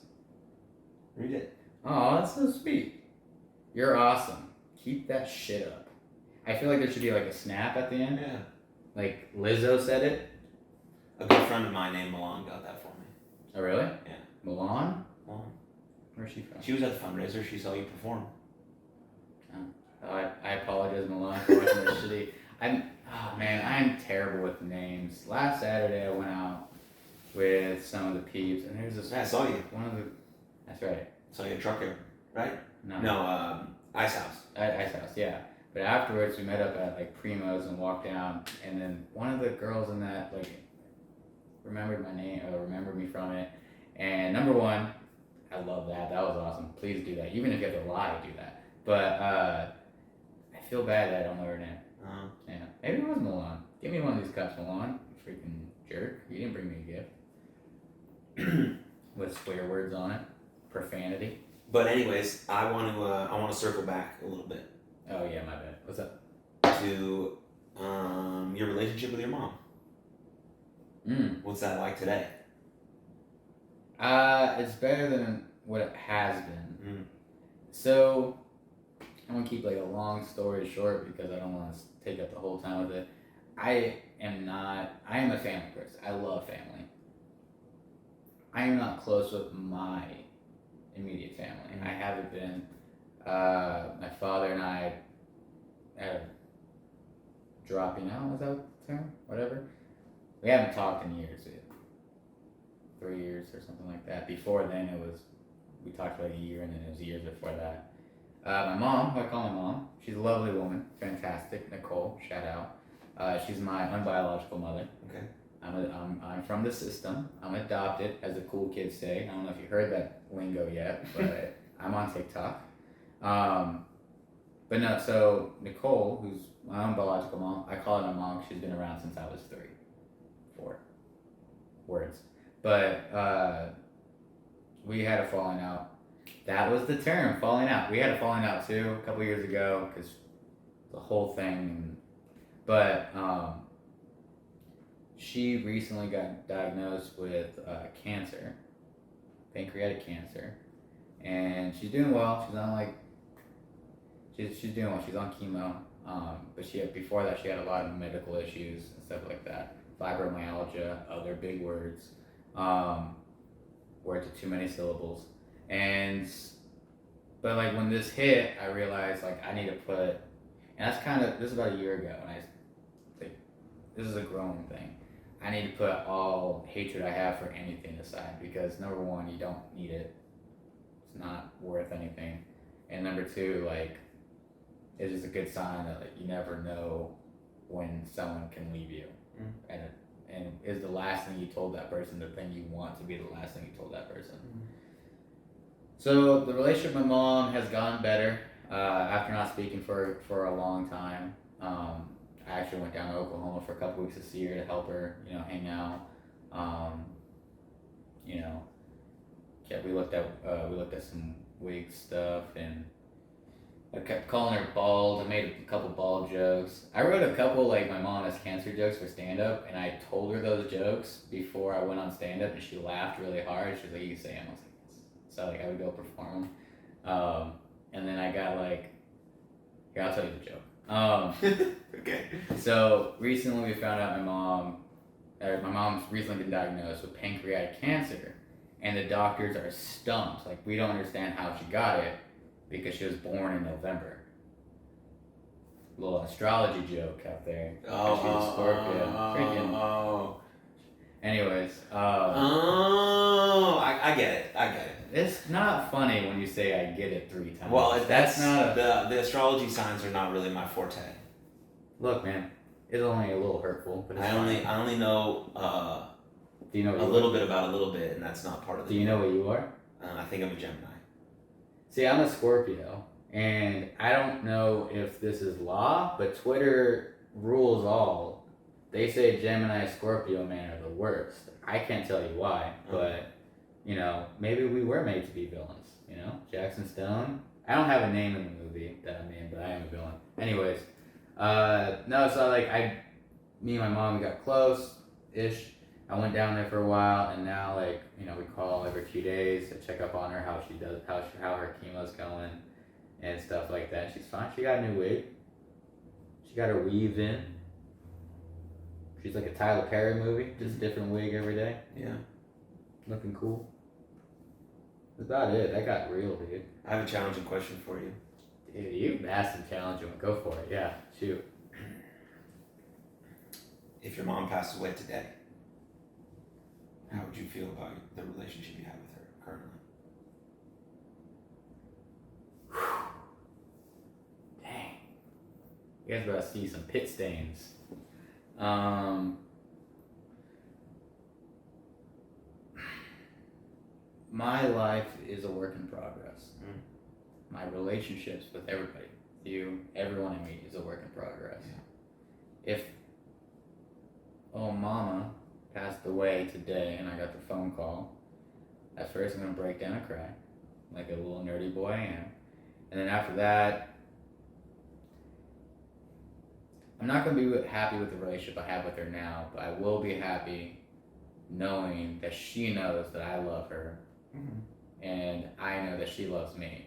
Read it. Oh, that's so sweet. You're awesome. Keep that shit up. I feel like there should be like a snap at the end. Yeah. Like Lizzo said it. A good friend of mine named Milan got that for me. Oh really? Yeah. Milan? Milan. Where's she from? She was at the fundraiser. She saw you perform. Oh, I apologize, Milan, for watching this shitty. I'm terrible with names. Last Saturday I went out with some of the peeps, and there's this. Yeah, I saw you. That's right. Saw you at Truck Here, right? No, Ice House. Ice House, yeah. But afterwards, we met up at like Primo's and walked down, and then one of the girls in that like remembered my name or remembered me from it. And number one, I love that. That was awesome. Please do that. Even if you have to lie, do that. But I feel bad that I don't know her name. Yeah, maybe it was Milan. Give me one of these cups, Milan. You freaking jerk. You didn't bring me a gift. With swear words on it. Profanity. But anyways, I want to circle back a little bit. Oh yeah, my bad. What's up? To your relationship with your mom. What's that like today? It's better than what it has been. So, I'm gonna keep like a long story short because I don't want to take up the whole time with it. I am a family person. I love family. I am not close with my immediate family. I haven't been. My father and I are dropping out, is that the term? Whatever. We haven't talked in years. 3 years or something like that. Before then, we talked for like a year, and then it was years before that. My mom, who I call my mom, she's a lovely woman, fantastic, Nicole, shout out. She's my unbiological mother. Okay. I'm from the system. I'm adopted, as the cool kids say. I don't know if you heard that lingo yet, but I'm on TikTok. But no, so Nicole, who's my own biological mom, I call her my mom. She's been around since I was 4 words. But we had a falling out. That was the term, falling out. We had a falling out too a couple years ago because the whole thing. But she recently got diagnosed with cancer, pancreatic cancer, and she's doing well. She's on she's doing well. She's on chemo. But before that she had a lot of medical issues and stuff like that. Fibromyalgia, other big words, words with too many syllables. But like when this hit, I realized like I need to put, and this is about a year ago, and I think this is a growing thing. I need to put all hatred I have for anything aside because number one, you don't need it. It's not worth anything. And number two, like, it's just a good sign that like you never know when someone can leave you. And is the last thing you told that person the thing you want to be the last thing you told that person. So the relationship with my mom has gotten better after not speaking for a long time. I actually went down to Oklahoma for a couple weeks this year to help her, hang out. We looked at some wig stuff, and I kept calling her bald. I made a couple bald jokes. I wrote a couple like my mom has cancer jokes for stand up, and I told her those jokes before I went on stand up, and she laughed really hard. She was like, "You can say them." I was like, "Yes." So like I would go perform them, and then I got like, here, I'll tell you the joke. Okay. So recently we found out my mom's recently been diagnosed with pancreatic cancer, and the doctors are stumped. Like, we don't understand how she got it because she was born in November. Little astrology joke out there. Oh, She's a Scorpio. Freaking. Anyways. I get it. It's not funny when you say I get it 3 times. Well, that's not the astrology signs are not really my forte. Look, man, it's only a little hurtful, but it's I only know Do you know what a little bit about a little bit, and that's not part of the. Do you know what you are? I think I'm a Gemini. See, I'm a Scorpio, and I don't know if this is law, but Twitter rules all. They say Gemini and Scorpio man are the worst. I can't tell you why, but you know, maybe we were made to be villains. You know, Jaxon Stone. I don't have a name in the movie that I'm in, but I am a villain. Anyways, no, so like me and my mom, we got close-ish. I went down there for a while, and now like, you know, we call every few days to check up on her, how she does, how her chemo's going, and stuff like that. She's fine. She got a new wig. She got her weave in. She's like a Tyler Perry movie, just a different wig every day. Yeah. Looking cool. That's about it. That got real, dude. I have a challenging question for you. Dude, you asked and challenged one. Go for it. Yeah, shoot. If your mom passed away today, how would you feel about the relationship you have with her currently? Dang. You guys about to see some pit stains. My life is a work in progress. My relationships with everybody, you, everyone I meet is a work in progress. Yeah. If mama passed away today and I got the phone call, at first I'm gonna break down and cry, like a little nerdy boy I am. And then after that, I'm not gonna be happy with the relationship I have with her now, but I will be happy knowing that she knows that I love her, and I know that she loves me,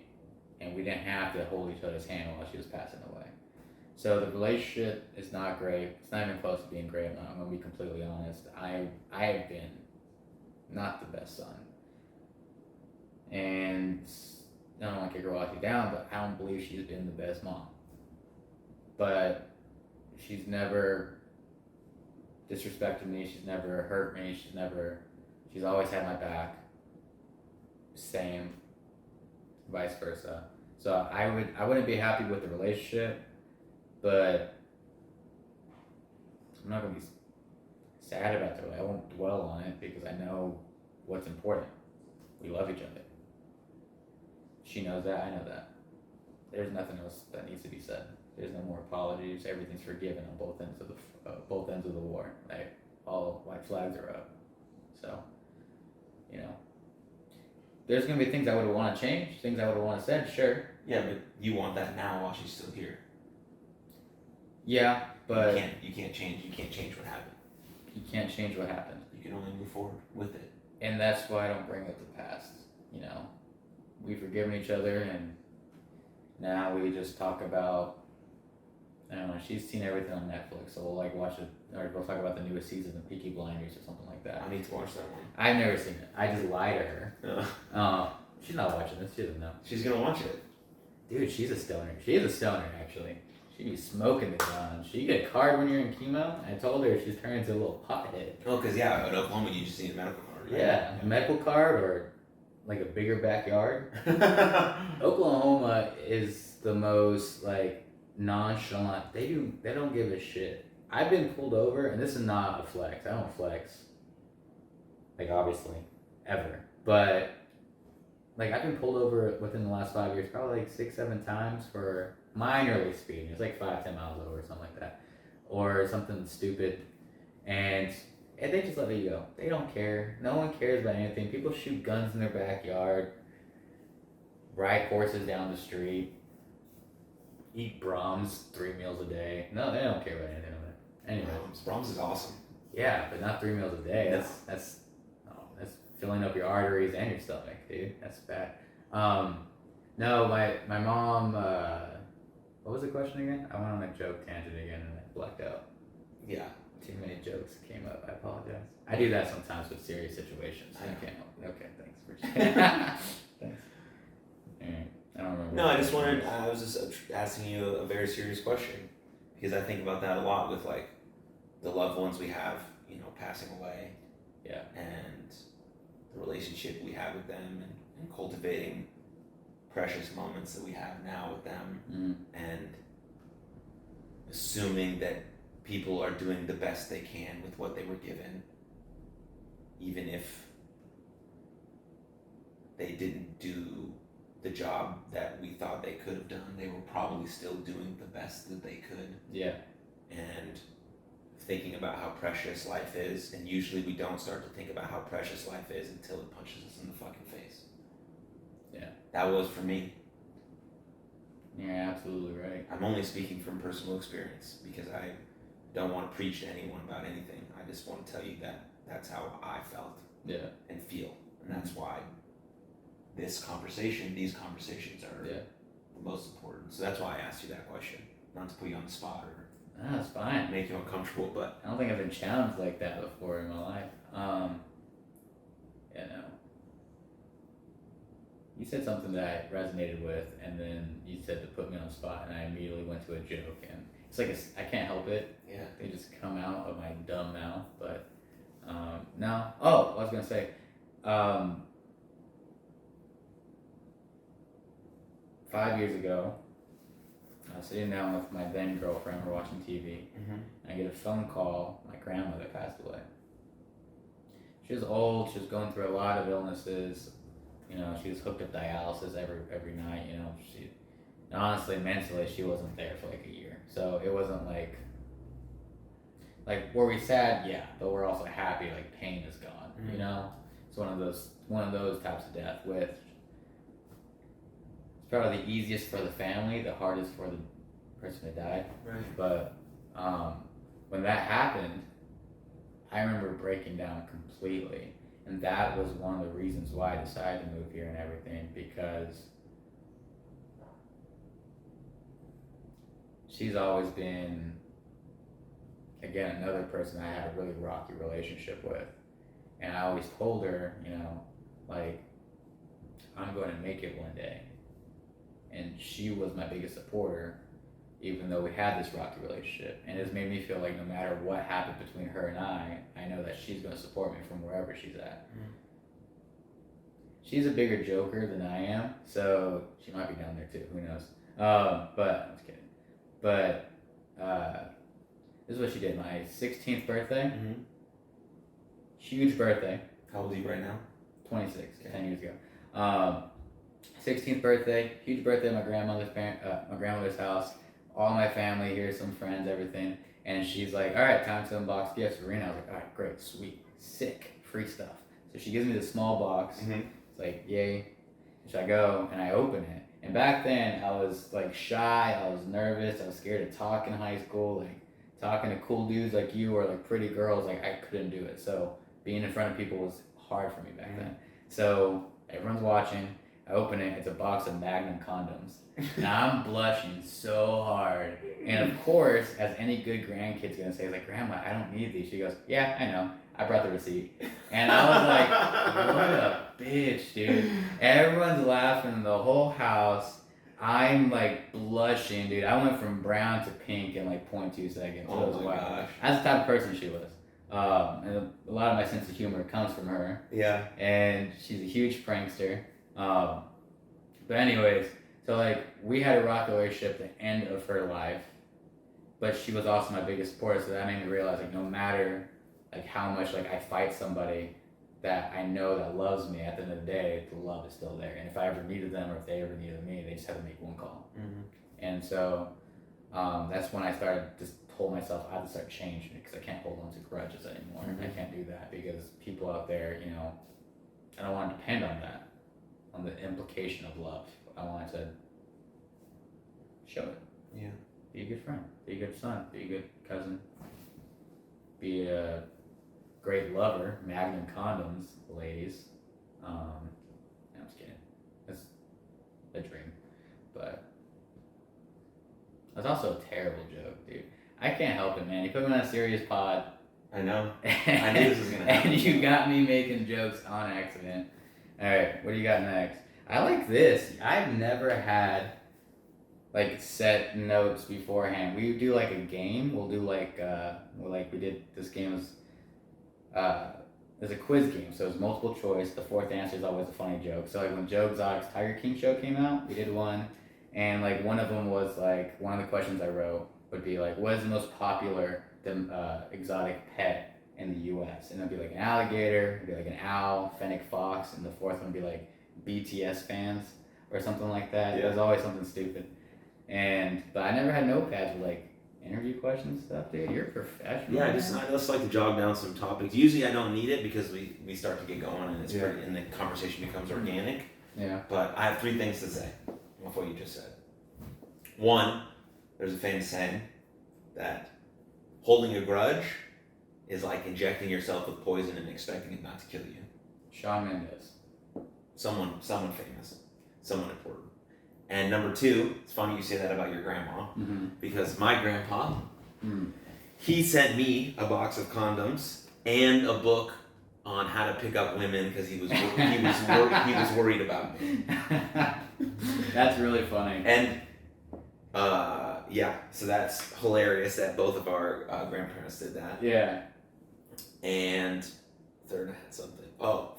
and we didn't have to hold each other's hand while she was passing away. So the relationship is not great. It's not even close to being great. I'm gonna be completely honest. I have been not the best son, and I don't want to kick her walk you down, but I don't believe she's been the best mom. But she's never disrespected me. She's never hurt me. She's always had my back. Same, vice versa. So I wouldn't be happy with the relationship, but I'm not gonna be sad about it. I won't dwell on it because I know what's important. We love each other. She knows that. I know that. There's nothing else that needs to be said. There's no more apologies. Everything's forgiven on both ends of the war. Like all white flags are up. So, you know, there's gonna be things I would want to change, things I would want to said. Sure. Yeah, but you want that now while she's still here. Yeah, but you can't change what happened. You can't change what happened. You can only move forward with it. And that's why I don't bring up the past. You know, we've forgiven each other, and now we just talk about. I don't know. She's seen everything on Netflix, so we'll like watch it, or we'll talk about the newest season of Peaky Blinders or something like that. I need to watch that one. I've never seen it. I just lie to her. She's not watching this. She doesn't know. She's gonna watch it. Dude, she's a stoner. She is a stoner, actually. She be smoking the gun. She get a card when you're in chemo. I told her she's turning into a little pothead. Oh, because yeah, in Oklahoma you just need a medical card. Right? Yeah, a medical card or like a bigger backyard. Oklahoma is the most like nonchalant. They don't give a shit. I've been pulled over, and this is not a flex. I don't flex. Like obviously, ever. But like I've been pulled over within the last 5 years, probably like 6-7 times for minorly speeding. It's like 5-10 miles over or something like that, or something stupid, and they just let you go. They don't care. No one cares about anything. People shoot guns in their backyard, ride horses down the street, eat Brahms 3 meals a day. No, they don't care about anything of it. Anyway, Brahms is awesome. Yeah, but not 3 meals a day. No. That's filling up your arteries and your stomach, dude. That's bad. No, my mom. What was the question again? I went on a joke tangent again and I blacked out. Yeah. Too many jokes came up. I apologize. I do that sometimes with serious situations. I can't help it. Okay, thanks for thanks. All right. I don't remember. No, I was just asking you a very serious question. Because I think about that a lot with like the loved ones we have, passing away. Yeah. And the relationship we have with them and cultivating precious moments that we have now with them and assuming that people are doing the best they can with what they were given, even if they didn't do the job that we thought they could have done, they were probably still doing the best that they could. Yeah. And thinking about how precious life is, and usually we don't start to think about how precious life is until it punches us in the fucking face. Yeah. That was for me. You're absolutely right. I'm only speaking from personal experience because I don't want to preach to anyone about anything. I just want to tell you that that's how I felt and feel. And that's why these conversations are the most important. So that's why I asked you that question. Not to put you on the spot or That's fine. make you uncomfortable, but I don't think I've been challenged like that before in my life. You said something that I resonated with, and then you said to put me on the spot, and I immediately went to a joke, and it's like I can't help it. yeah. They just come out of my dumb mouth. But no. Oh, I was gonna say, 5 years ago, I was sitting down with my then girlfriend. We're watching TV. Mm-hmm. And I get a phone call. My grandmother passed away. She was old. She was going through a lot of illnesses. She was hooked up dialysis every night. And honestly, mentally, she wasn't there for like a year. So it wasn't like were we sad? Yeah, but we're also happy. Like pain is gone. Mm-hmm. It's one of those types of death. It's probably the easiest for the family, the hardest for the person who died. Right. But when that happened, I remember breaking down completely. And that was one of the reasons why I decided to move here and everything, because she's always been, again, another person I had a really rocky relationship with. And I always told her, I'm going to make it one day. And she was my biggest supporter, even though we had this rocky relationship. And it's made me feel like no matter what happened between her and I know that she's going to support me from wherever she's at. She's a bigger joker than I am, so she might be down there too, who knows. But, I'm just kidding. But, this is what she did. My 16th birthday, huge birthday. How old are you right now? 26, 10 years ago. 16th birthday, huge birthday at my grandmother's house. All my family here, some friends, everything. And she's like, all right, time to unbox gifts for Reno. I was like, all right, great, sweet, sick, free stuff. So she gives me the small box. It's like, yay. So I go and I open it. And back then I was like shy, I was nervous, I was scared to talk in high school, like talking to cool dudes like you or like pretty girls, like I couldn't do it. So being in front of people was hard for me back then. So everyone's watching. I open it, it's a box of Magnum condoms. Now I'm blushing so hard. And of course, as any good grandkid's gonna say, like, Grandma, I don't need these. She goes, yeah, I know. I brought the receipt. And I was like, what a bitch, dude. Everyone's laughing in the whole house. I'm like blushing, dude. I went from brown to pink in like 0.2 seconds. Oh my gosh. That's the type of person she was. And a lot of my sense of humor comes from her. Yeah. And she's a huge prankster. But anyways, so like we had a rocky relationship at the end of her life, but she was also my biggest supporter. So that made me realize like no matter like how much like I fight somebody that I know that loves me, at the end of the day, the love is still there. And if I ever needed them or if they ever needed me, they just had to make one call. And so that's when I started just told myself I have to start changing because I can't hold on to grudges anymore. I can't do that because people out there, I don't want to depend on that, on the implication of love. I wanted to show it. Yeah. Be a good friend. Be a good son. Be a good cousin. Be a great lover. Magnum condoms, ladies. I'm just kidding. That's a dream. But that's also a terrible joke, dude. I can't help it, man. You put me on a serious pod. I know. I knew this was going to happen. And you got me making jokes on accident. Alright, what do you got next? I like this. I've never had like set notes beforehand. We do like a game. We'll do like we did this game was it's a quiz game, so it's multiple choice. The fourth answer is always a funny joke. So like when Joe Exotic's Tiger King show came out, we did one, and like one of them was like one of the questions I wrote would be like, what is the most popular exotic pet in the U.S.? And it'd be like an alligator, it'd be like an owl, fennec fox, and the fourth one would be like BTS fans or something like that. Yeah. It was always something stupid. But I never had notepads with like interview questions and stuff, dude. You're a professional. Yeah, I just like to jog down some topics. Usually I don't need it because we start to get going and it's pretty, and the conversation becomes organic. Yeah. But I have 3 things to say off what you just said. 1, there's a famous saying that holding a grudge is like injecting yourself with poison and expecting it not to kill you. Shawn Mendes. Someone famous, someone important. And number 2, it's funny you say that about your grandma, because my grandpa, he sent me a box of condoms and a book on how to pick up women because he was worried about me. That's really funny. And so that's hilarious that both of our grandparents did that. Yeah. And third, I had something.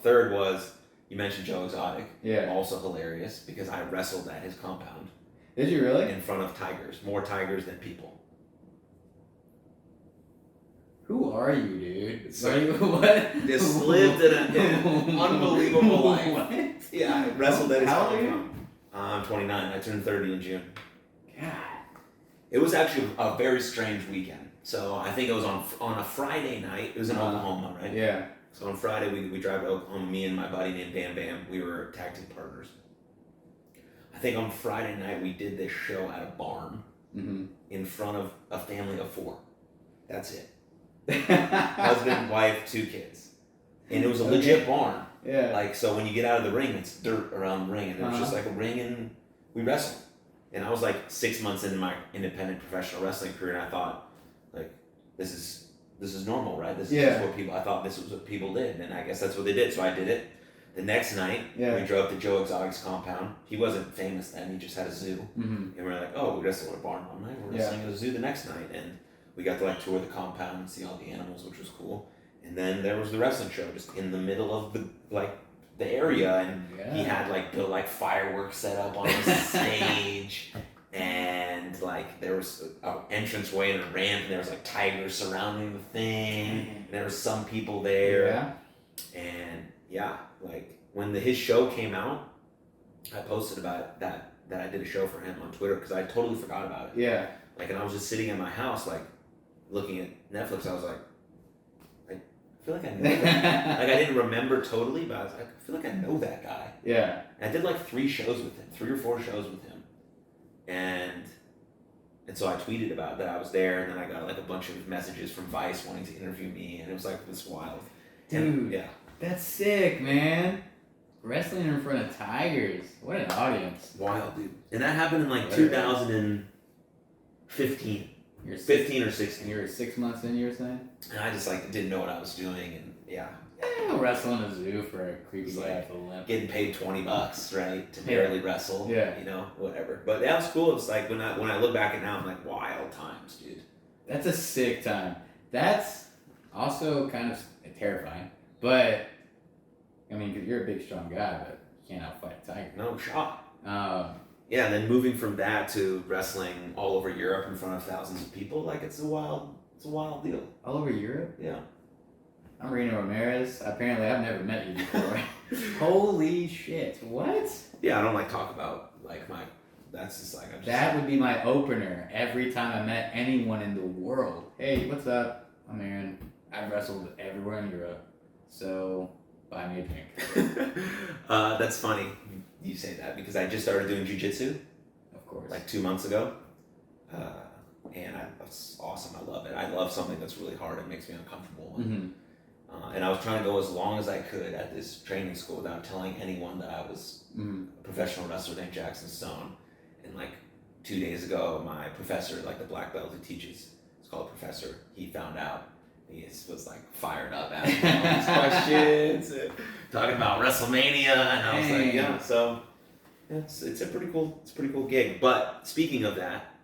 Third was, you mentioned Joe Exotic. Yeah. Also hilarious because I wrestled at his compound. Did you really? In front of tigers. More tigers than people. Who are you, dude? So, what? Just lived an unbelievable life. What? Yeah, I wrestled at his How old are you? compound. I'm 29. I turned 30 in June. God. It was actually a very strange weekend. So I think it was on a Friday night. It was in Oklahoma, right? Yeah. So on Friday, we drive to Oklahoma, me and my buddy named Bam Bam. We were tag team partners. I think on Friday night, we did this show at a barn in front of a family of 4. That's it. Husband, wife, 2 kids. And it was a legit barn. Yeah. Like, so when you get out of the ring, it's dirt around the ring. And it was just like a ring, and we wrestled. And I was like 6 months into my independent professional wrestling career, and I thought, like, this is normal, right? This is what people, I thought this was what people did, and I guess that's what they did, so I did it. The next night, we drove to Joe Exotic's compound. He wasn't famous then, he just had a zoo. And we were like, oh, we wrestled at a barn one night, we're wrestling at a zoo the next night. And we got to like tour the compound and see all the animals, which was cool. And then there was the wrestling show just in the middle of the area, and he had like built like fireworks set up on the stage. And like there was an entranceway and a ramp, and there was like tigers surrounding the thing. And there was some people there. Yeah. And like when his show came out, I posted about that I did a show for him on Twitter because I totally forgot about it. Yeah. Like, and I was just sitting in my house like looking at Netflix. I was like, I feel like I know that. Like I didn't remember totally, but I was like, I feel like I know that guy. Yeah. And I did like 3 shows with him, 3 or 4 shows with him. And so I tweeted about that I was there, and then I got like a bunch of messages from Vice wanting to interview me, and it was like this wild. Dude, that's sick, man. Wrestling in front of tigers. What an audience. Wild, dude. And that happened in like 2015. 15 or 16. You were 6 months in, you were saying? And I just like didn't know what I was doing, and wrestle in a zoo for a creepy guy with a limp. Getting paid $20, right, to barely wrestle. Yeah. You know, whatever. But that was cool. It was like when I look back at it now, I'm like, wild times, dude. That's a sick time. That's also kind of terrifying. But I mean, cause you're a big, strong guy, but you can't outfight a tiger. No shot. Yeah, and then moving from that to wrestling all over Europe in front of thousands of people, like it's a wild deal. All over Europe? Yeah. I'm Reno Ramirez. Apparently, I've never met you before. Holy shit! What? Yeah, I don't like talk about like my. That's just like that would be my opener every time I met anyone in the world. Hey, what's up? I'm Aaron. I've wrestled everywhere in Europe, so buy me a drink. That's funny you say that because I just started doing jiu-jitsu. Of course. Like 2 months ago. And that's awesome. I love it. I love something that's really hard. It makes me uncomfortable. And I was trying to go as long as I could at this training school without telling anyone that I was a professional wrestler named Jaxon Stone. And like 2 days ago, my professor, like the black belt who teaches, it's called Professor, he found out. He was like fired up asking all these questions, talking about WrestleMania, and I was like, yeah. So It's a pretty cool gig. But speaking of that,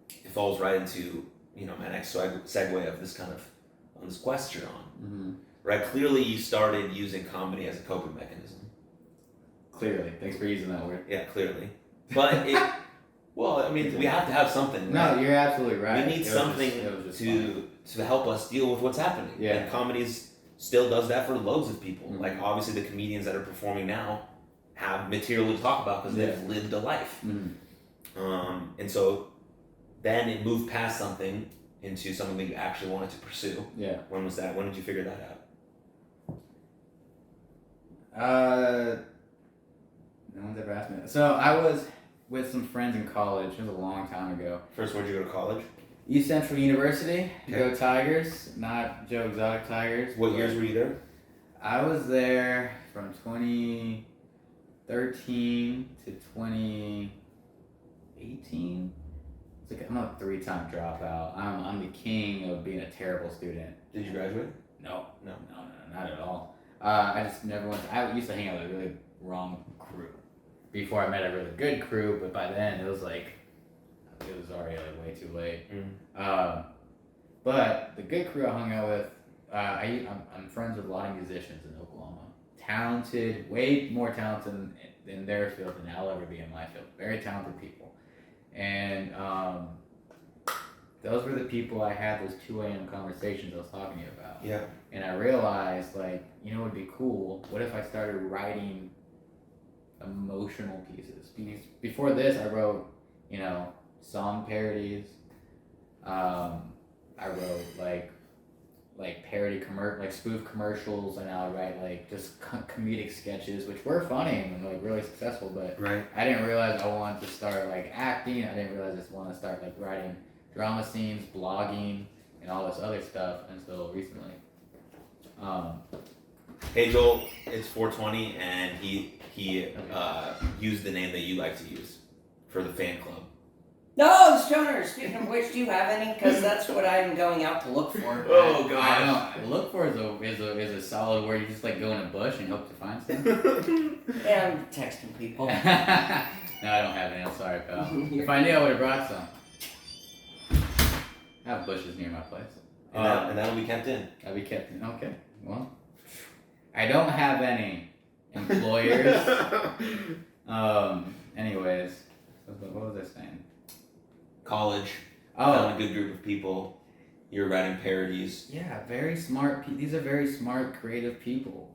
it falls right into my next segue of this kind of on this quest you're on. Mm-hmm. Right, clearly you started using comedy as a coping mechanism. Clearly, thanks for using that word. Yeah, clearly. But we have to have something. No, right? you're absolutely right. We need something to help us deal with what's happening. Yeah. And comedy still does that for loads of people. Mm-hmm. Like obviously the comedians that are performing now have material to talk about because they've lived a life. Mm-hmm. And so then it moved past something into something that you actually wanted to pursue. Yeah. When was that? When did you figure that out? No one's ever asked me that. So I was with some friends in college. It was a long time ago. First, where'd you go to college? East Central University. Okay. Go Tigers, not Joe Exotic Tigers. What years were you there? I was there from 2013 to 2018. It's like I'm a 3-time dropout. I'm the king of being a terrible student. Did you graduate? No, not at all. I just never went. I used to hang out with a really wrong crew before I met a really good crew, but by then it was already like way too late. But the good crew I hung out with, I'm friends with a lot of musicians in Oklahoma. Talented, way more talented in their field than I'll ever be in my field. Very talented people. And those were the people I had those 2 a.m. conversations I was talking to you about. Yeah. And I realized, it would be cool. What if I started writing emotional pieces? Because before this, I wrote, song parodies. I wrote parody spoof commercials, and I would write just comedic sketches, which were funny and really successful. But right. I didn't realize I wanted to start acting. I didn't realize I just wanted to start writing drama scenes, blogging, and all this other stuff until recently. Hey Joel, it's 420, and he used the name that you like to use for the fan club. No, Stoner. Speaking of which, do you have any? Because that's what I'm going out to look for. Oh God! I don't look for is a solid word. You just go in a bush and hope to find something. Yeah, I'm texting people. No, I don't have any. I'm sorry, pal. If I knew, I would have brought some. I have bushes near my place. And that'll be kept in. That'll be kept in. Okay. Well, I don't have any employers. Anyways, what was I saying? College. Oh. Found a good group of people. You're writing parodies. Yeah, very smart. These are very smart, creative people.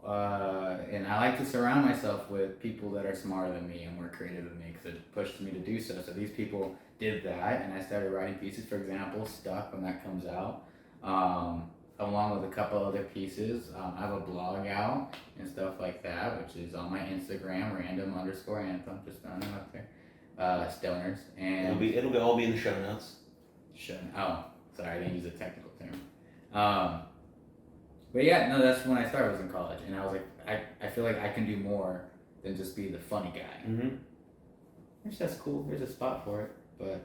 And I like to surround myself with people that are smarter than me and more creative than me because it pushes me to do so. So these people did that, and I started writing pieces. For example, Stuck, when that comes out, along with a couple other pieces. I have a blog out and stuff like that, which is on my Instagram, random_anthem, just throwing it up there. Stoners, and it'll all be in the show notes. Oh, sorry, I didn't use a technical term. But yeah, no, that's when I started. I was in college, and I was like, I feel like I can do more than just be the funny guy. Mm-hmm. Which that's cool. There's a spot for it, but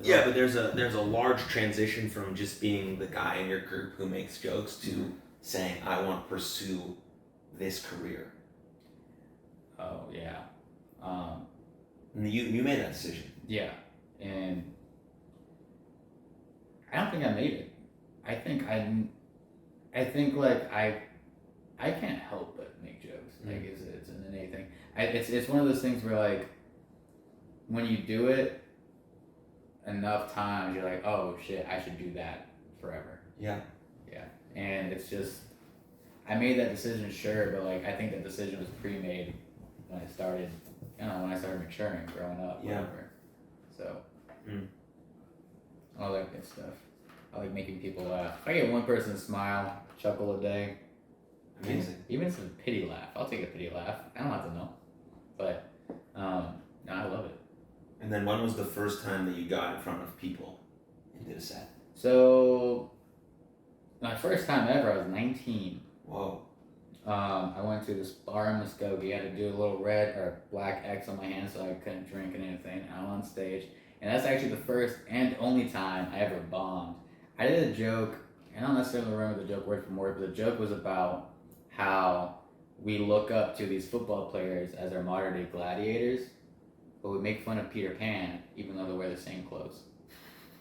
yeah, but there's a large transition from just being the guy in your group who makes jokes to saying I want to pursue this career. Oh yeah. And you made that decision. Yeah, and I don't think I made it. I think I can't help but make jokes. Like it's an innate thing. It's one of those things where when you do it enough times, you're like, oh shit, I should do that forever. Yeah. Yeah, and it's just I made that decision, sure, but I think that decision was pre-made when I started. When I started maturing, growing up, whatever. So, all that good stuff. I like making people laugh. If I get one person to smile, chuckle a day, amazing. Even if it's a pity laugh, I'll take a pity laugh. I don't have to know, but no, I love it. And then when was the first time that you got in front of people and did a set? So, my first time ever, I was 19. Whoa. I went to this bar in Mcconaughey. I had to do a little red or black X on my hand so I couldn't drink and anything. I'm on stage. And that's actually the first and only time I ever bombed. I did a joke, and I don't necessarily remember the joke word for word, but the joke was about how we look up to these football players as our modern day gladiators, but we make fun of Peter Pan even though they wear the same clothes.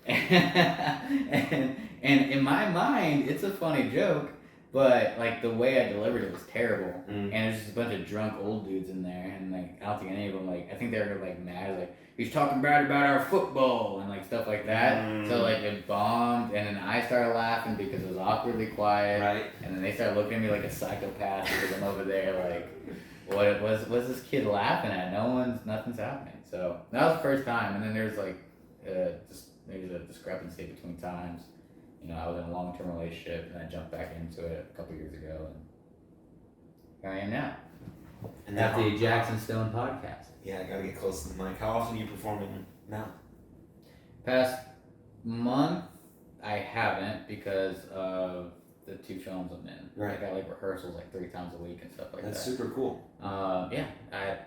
and in my mind, it's a funny joke, but like the way I delivered it was terrible. And there's just a bunch of drunk old dudes in there, and like I don't think any of them like I think they were like mad, like he's talking bad about our football and like stuff like that. So like it bombed, and then I started laughing because it was awkwardly quiet. Right. And then they started looking at me like a psychopath because I'm over there like, what's this kid laughing at? Nothing's happening. So that was the first time, and then there's like there's a discrepancy between times. You know, I was in a long-term relationship, and I jumped back into it a couple years ago, and here I am now. And At now, the Jaxon Stone podcast. yeah, I gotta get close to the mic. How often are you performing now? Past month, I haven't because of the 2 films I'm in. Right. I got like rehearsals like 3 times a week and stuff like That's that. super cool. Yeah,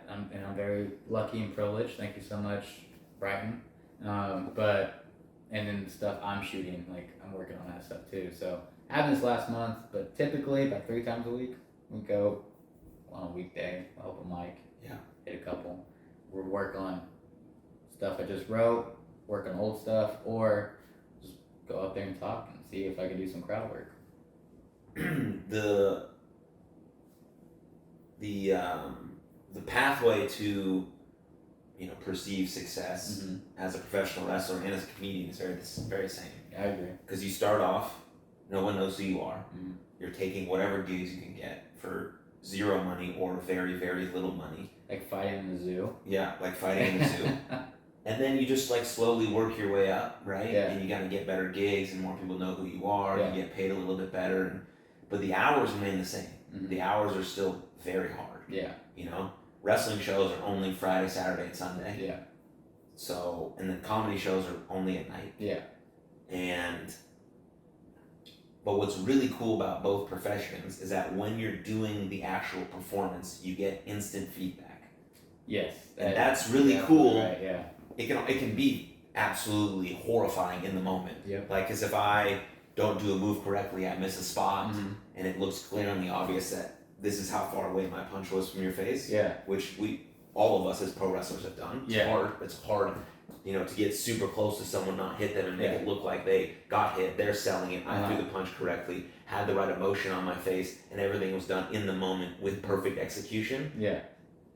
I'm very lucky and privileged. Thank you so much, Brighton. And then the stuff I'm shooting, like I'm working on that stuff too. So I haven't this last month, but typically about 3 times a week we go on a weekday. I'll open mic. Yeah. Hit a couple. We'll work on stuff I just wrote, work on old stuff, or just go out there and talk and see if I can do some crowd work. the pathway to perceived success as a professional wrestler and as a comedian is very same. Yeah, I agree. Because you start off, no one knows who you are. You're taking whatever gigs you can get for zero money or very, very little money. Like fighting in the zoo. Yeah, like fighting in the zoo. And then you just like slowly work your way up, right? Yeah. And you gotta get better gigs and more people know who you are, Yeah. and you get paid a little bit better. But the hours remain the same. The hours are still very hard. Yeah. Wrestling shows are only Friday, Saturday, and Sunday. Yeah. So, and then comedy shows are only at night. Yeah. But what's really cool about both professions is that when you're doing the actual performance, you get instant feedback. Yes. And that's really cool. Right, yeah. It can be absolutely horrifying in the moment. Yep. Like, because if I don't do a move correctly, I miss a spot, and it looks glaringly obvious that this is how far away my punch was from your face. Yeah. Which all of us as pro wrestlers have done. It's hard. It's hard, to get super close to someone, not hit them, and make it look like they got hit. They're selling it. I threw the punch correctly, had the right emotion on my face, and everything was done in the moment with perfect execution. Yeah.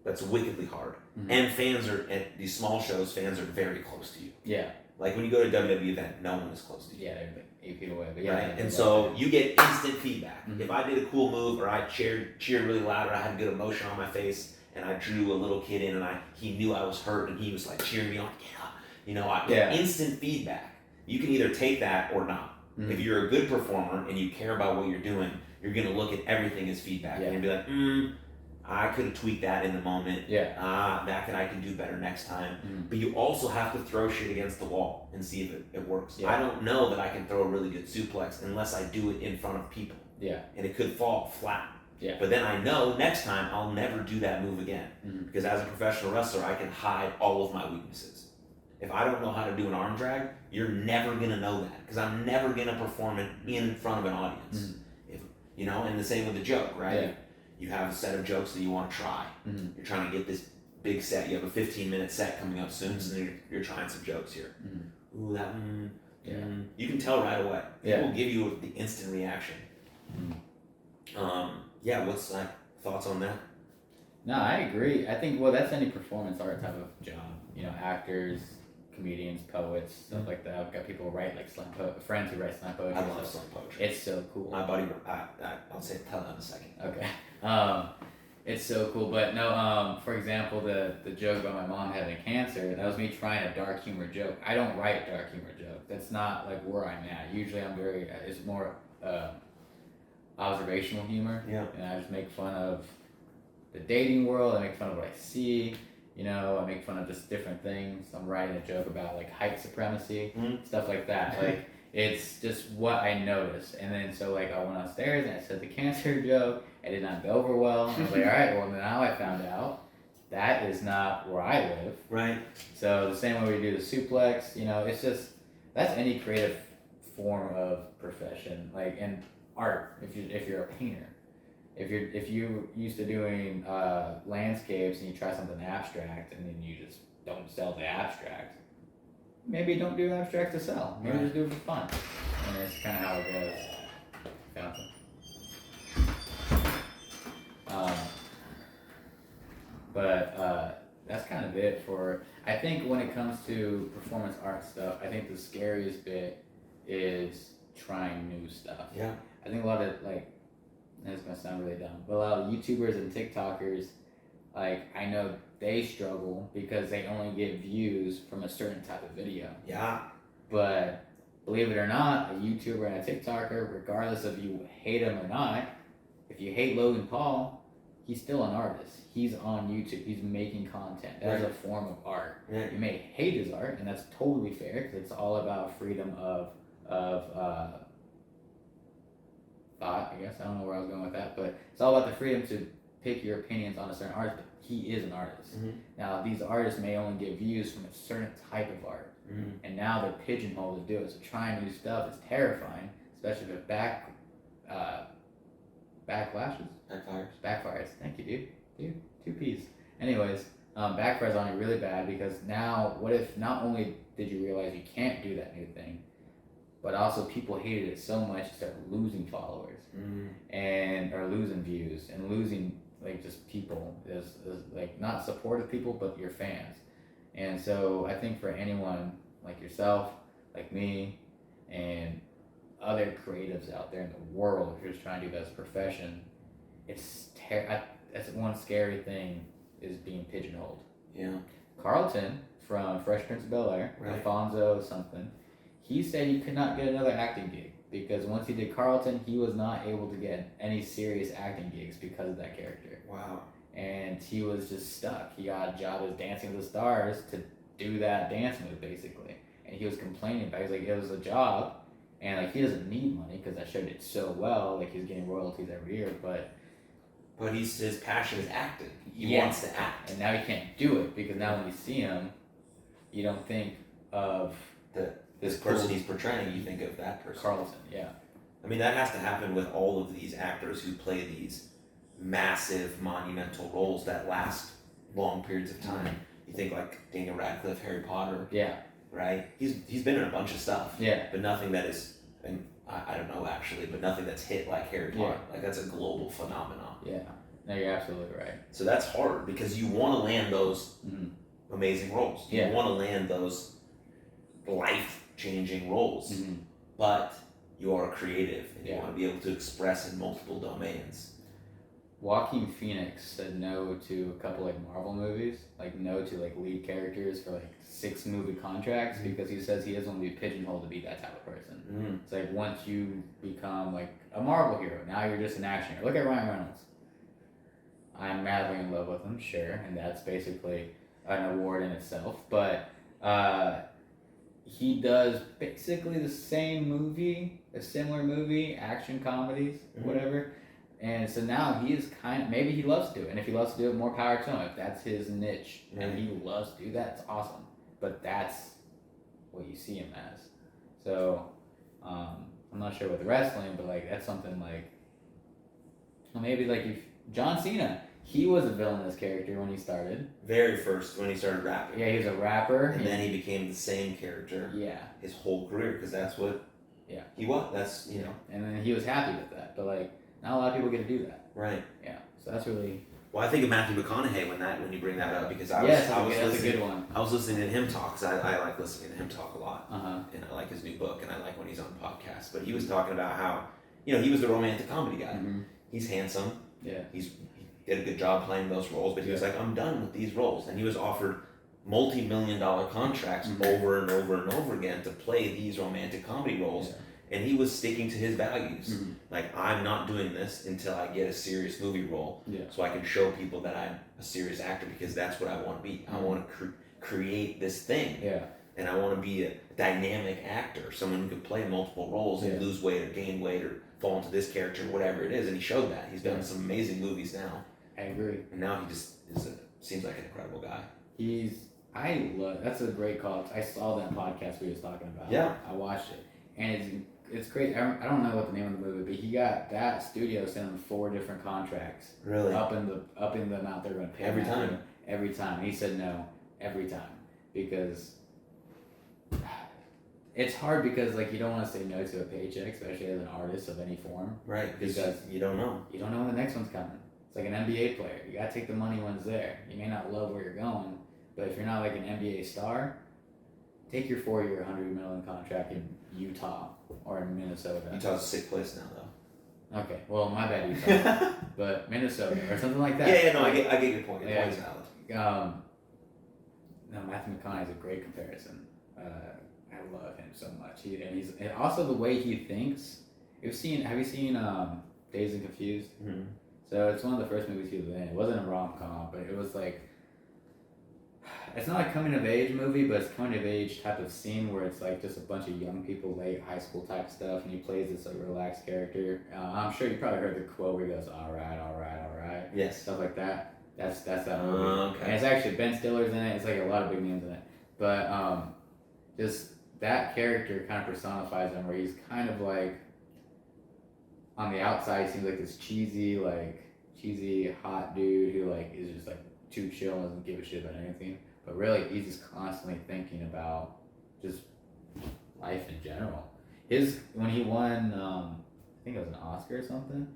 That's wickedly hard. And fans are, at these small shows, fans are very close to you. Yeah. Like when you go to a WWE event, no one is close to you. Yeah, they're like 8 feet away. But yeah, right? And so you get instant feedback. If I did a cool move, or I cheered really loud, or I had good emotion on my face, and I drew a little kid in, and he knew I was hurt, and he was like cheering me on, instant feedback. You can either take that or not. If you're a good performer and you care about what you're doing, you're gonna look at everything as feedback and be like, I could have tweaked that in the moment. Yeah. I can do better next time. But you also have to throw shit against the wall and see if it works. Yeah. I don't know that I can throw a really good suplex unless I do it in front of people. Yeah. And it could fall flat. Yeah. But then I know next time I'll never do that move again. Because as a professional wrestler, I can hide all of my weaknesses. If I don't know how to do an arm drag, you're never gonna know that. Because I'm never gonna perform it in front of an audience. And the same with the joke, right? Yeah. You have a set of jokes that you want to try. You're trying to get this big set. You have a 15-minute set coming up soon, so you're trying some jokes here. Ooh, that one. You can tell right away. People give you the instant reaction. What's thoughts on that? No, I agree. I think, that's any performance art type of job. Actors, comedians, poets, stuff like that. I've got people who write like slam friends who write slam poetry. I love slam poetry. It's so cool. My buddy, I'll tell that in a second. Okay. It's so cool. But no, for example, the joke about my mom having cancer, that was me trying a dark humor joke. I don't write dark humor jokes. That's not like where I'm at. Usually it's more observational humor. Yeah. And I just make fun of the dating world. I make fun of what I see. I make fun of just different things. I'm writing a joke about like height supremacy, stuff like that. Like it's just what I noticed. And then so like I went upstairs and I said the cancer joke. It did not go over well. I was like, all right, well now I found out that is not where I live. Right. So the same way we do the suplex, it's just that's any creative form of profession, like in art. If you're a painter, If you used to doing landscapes and you try something abstract and then you just don't sell the abstract, maybe don't do abstract to sell. Maybe just do it for fun. And that's kind of how it goes. Found some. But that's kind of it for. I think when it comes to performance art stuff, I think the scariest bit is trying new stuff. Yeah. I think a lot of like, and it's gonna sound really dumb, but a lot of YouTubers and TikTokers, like I know they struggle because they only get views from a certain type of video. Yeah. But believe it or not, a YouTuber and a TikToker, regardless of you hate him or not, if you hate Logan Paul, he's still an artist. He's on YouTube. He's making content. That is a form of art. Right. You may hate his art, and that's totally fair because it's all about freedom of thought. I guess I don't know where I was going with that, but it's all about the freedom to pick your opinions on a certain artist. But he is an artist. Mm-hmm. Now these artists may only get views from a certain type of art, and now they're pigeonholed to do it. So trying new stuff is terrifying, especially if backfires. Thank you, dude. 2 P's. Anyways, backfires on you really bad because now what if not only did you realize you can't do that new thing, but also people hated it so much you start losing followers and or losing views and losing like just people is like not supportive people but your fans. And so I think for anyone like yourself, like me, and other creatives out there in the world who's trying to do this profession, that's one scary thing is being pigeonholed. Yeah. Carlton from Fresh Prince of Bel-Air, Alfonso something, he said he could not get another acting gig because once he did Carlton, he was not able to get any serious acting gigs because of that character. Wow. And he was just stuck. He got a job as Dancing with the Stars to do that dance move basically. And he was complaining about it. He was like, it was a job and like he doesn't need money because that show did so well, like he's getting royalties every year, but his passion is acting. He wants to act. And now he can't do it because now when you see him, you don't think of this person he's portraying, you think of that person. Carlton, yeah. I mean, that has to happen with all of these actors who play these massive, monumental roles that last long periods of time. You think like Daniel Radcliffe, Harry Potter. Yeah. Right? He's been in a bunch of stuff. Yeah. But nothing that is, and I don't know actually, but nothing that's hit like Harry Potter. Like that's a global phenomenon. Yeah. No, you're absolutely right. So that's hard because you want to land those amazing roles. You want to land those life-changing roles. But you are creative and you want to be able to express in multiple domains. Joaquin Phoenix said no to a couple like Marvel movies, like no to like lead characters for like 6 movie contracts because he says he doesn't want to be pigeonholed to be that type of person. It's like once you become like a Marvel hero, now you're just an action hero. Look at Ryan Reynolds. I'm madly in love with him, sure, and that's basically an award in itself. But he does basically the same movie, a similar movie, action comedies, whatever. And so now he is kind of, maybe he loves to do it. And if he loves to do it, more power to him. If that's his niche and he loves to do that, it's awesome. But that's what you see him as. So I'm not sure with wrestling, but like that's something like, well, maybe like if John Cena, he was a villainous character when he started. Very first, when he started rapping. Yeah, he was a rapper. And then he became the same character. Yeah. His whole career, because that's what he was. That's, you know. And then he was happy with that. But like, not a lot of people get to do that. Right. Yeah. So that's really. Well, I think of Matthew McConaughey when you bring that up because I was that's a good one. I was listening to him talk because I like listening to him talk a lot, and I like his new book and I like when he's on podcasts. But he was talking about how he was the romantic comedy guy. He's handsome. Yeah. He did a good job playing those roles, but he was like, I'm done with these roles, and he was offered multi-million-dollar contracts over and over and over again to play these romantic comedy roles. And he was sticking to his values. Like, I'm not doing this until I get a serious movie role so I can show people that I'm a serious actor because that's what I want to be. I want to create this thing. And I want to be a dynamic actor, someone who can play multiple roles and lose weight or gain weight or fall into this character, whatever it is. And he showed that. He's done some amazing movies now. I agree. And now he just seems like an incredible guy. That's a great call. I saw that podcast we was talking about. Yeah. I watched it. And it's it's great. I don't know what the name of the movie, but he got that studio sent him 4 different contracts. Really? Up in the amount they're going to pay Every him time? Every time. He said no every time because it's hard because like you don't want to say no to a paycheck, especially as an artist of any form. Right. Because you don't know. You don't know when the next one's coming. It's like an NBA player. You gotta take the money when it's there. You may not love where you're going, but if you're not like an NBA star, take your 4-year, $100 million contract in Utah or in Minnesota. Utah's a sick place now, though. Okay, well, my bad, Utah, but Minnesota or something like that. Yeah, no, I get your point. Your point is valid. No, Matthew McConaughey is a great comparison. I love him so much. And also the way he thinks. Have you seen Dazed and Confused? Mm-hmm. So it's one of the first movies he was in. It wasn't a rom-com, but it was like, it's not a coming-of-age movie, but it's coming-of-age type of scene where it's like just a bunch of young people, late high school type stuff, and he plays this like relaxed character. I'm sure you probably heard the quote where he goes, all right. Yes. Stuff like that. That's that movie. Okay. And it's actually Ben Stiller's in it. It's like a lot of big names in it. But just that character kind of personifies him where he's kind of like, on the outside, he seems like this cheesy, hot dude who like is just like too chill and doesn't give a shit about anything. But really, he's just constantly thinking about just life in general. When he won, I think it was an Oscar or something.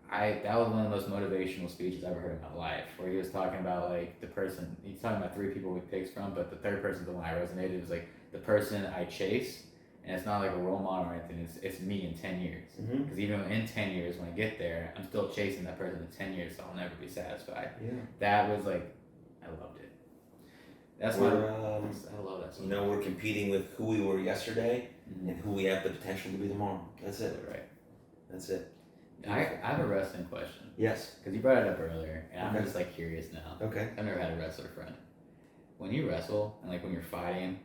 That was one of the most motivational speeches I've ever heard in my life. Where he was talking about like the person. He's talking about 3 people he picks from, but the third person's the one I resonated. It was like the person I chase. And it's not like a role model or anything. It's me in 10 years. Because even in 10 years, when I get there, I'm still chasing that person in 10 years, so I'll never be satisfied. Yeah. That was like, I loved it. That's why I love that. You know, we're competing with who we were yesterday and who we have the potential to be tomorrow. That's it. Right. That's it. I have a wrestling question. Yes. Because you brought it up earlier, and I'm just like curious now. Okay. I've never had a wrestler friend. When you wrestle and like when you're fighting,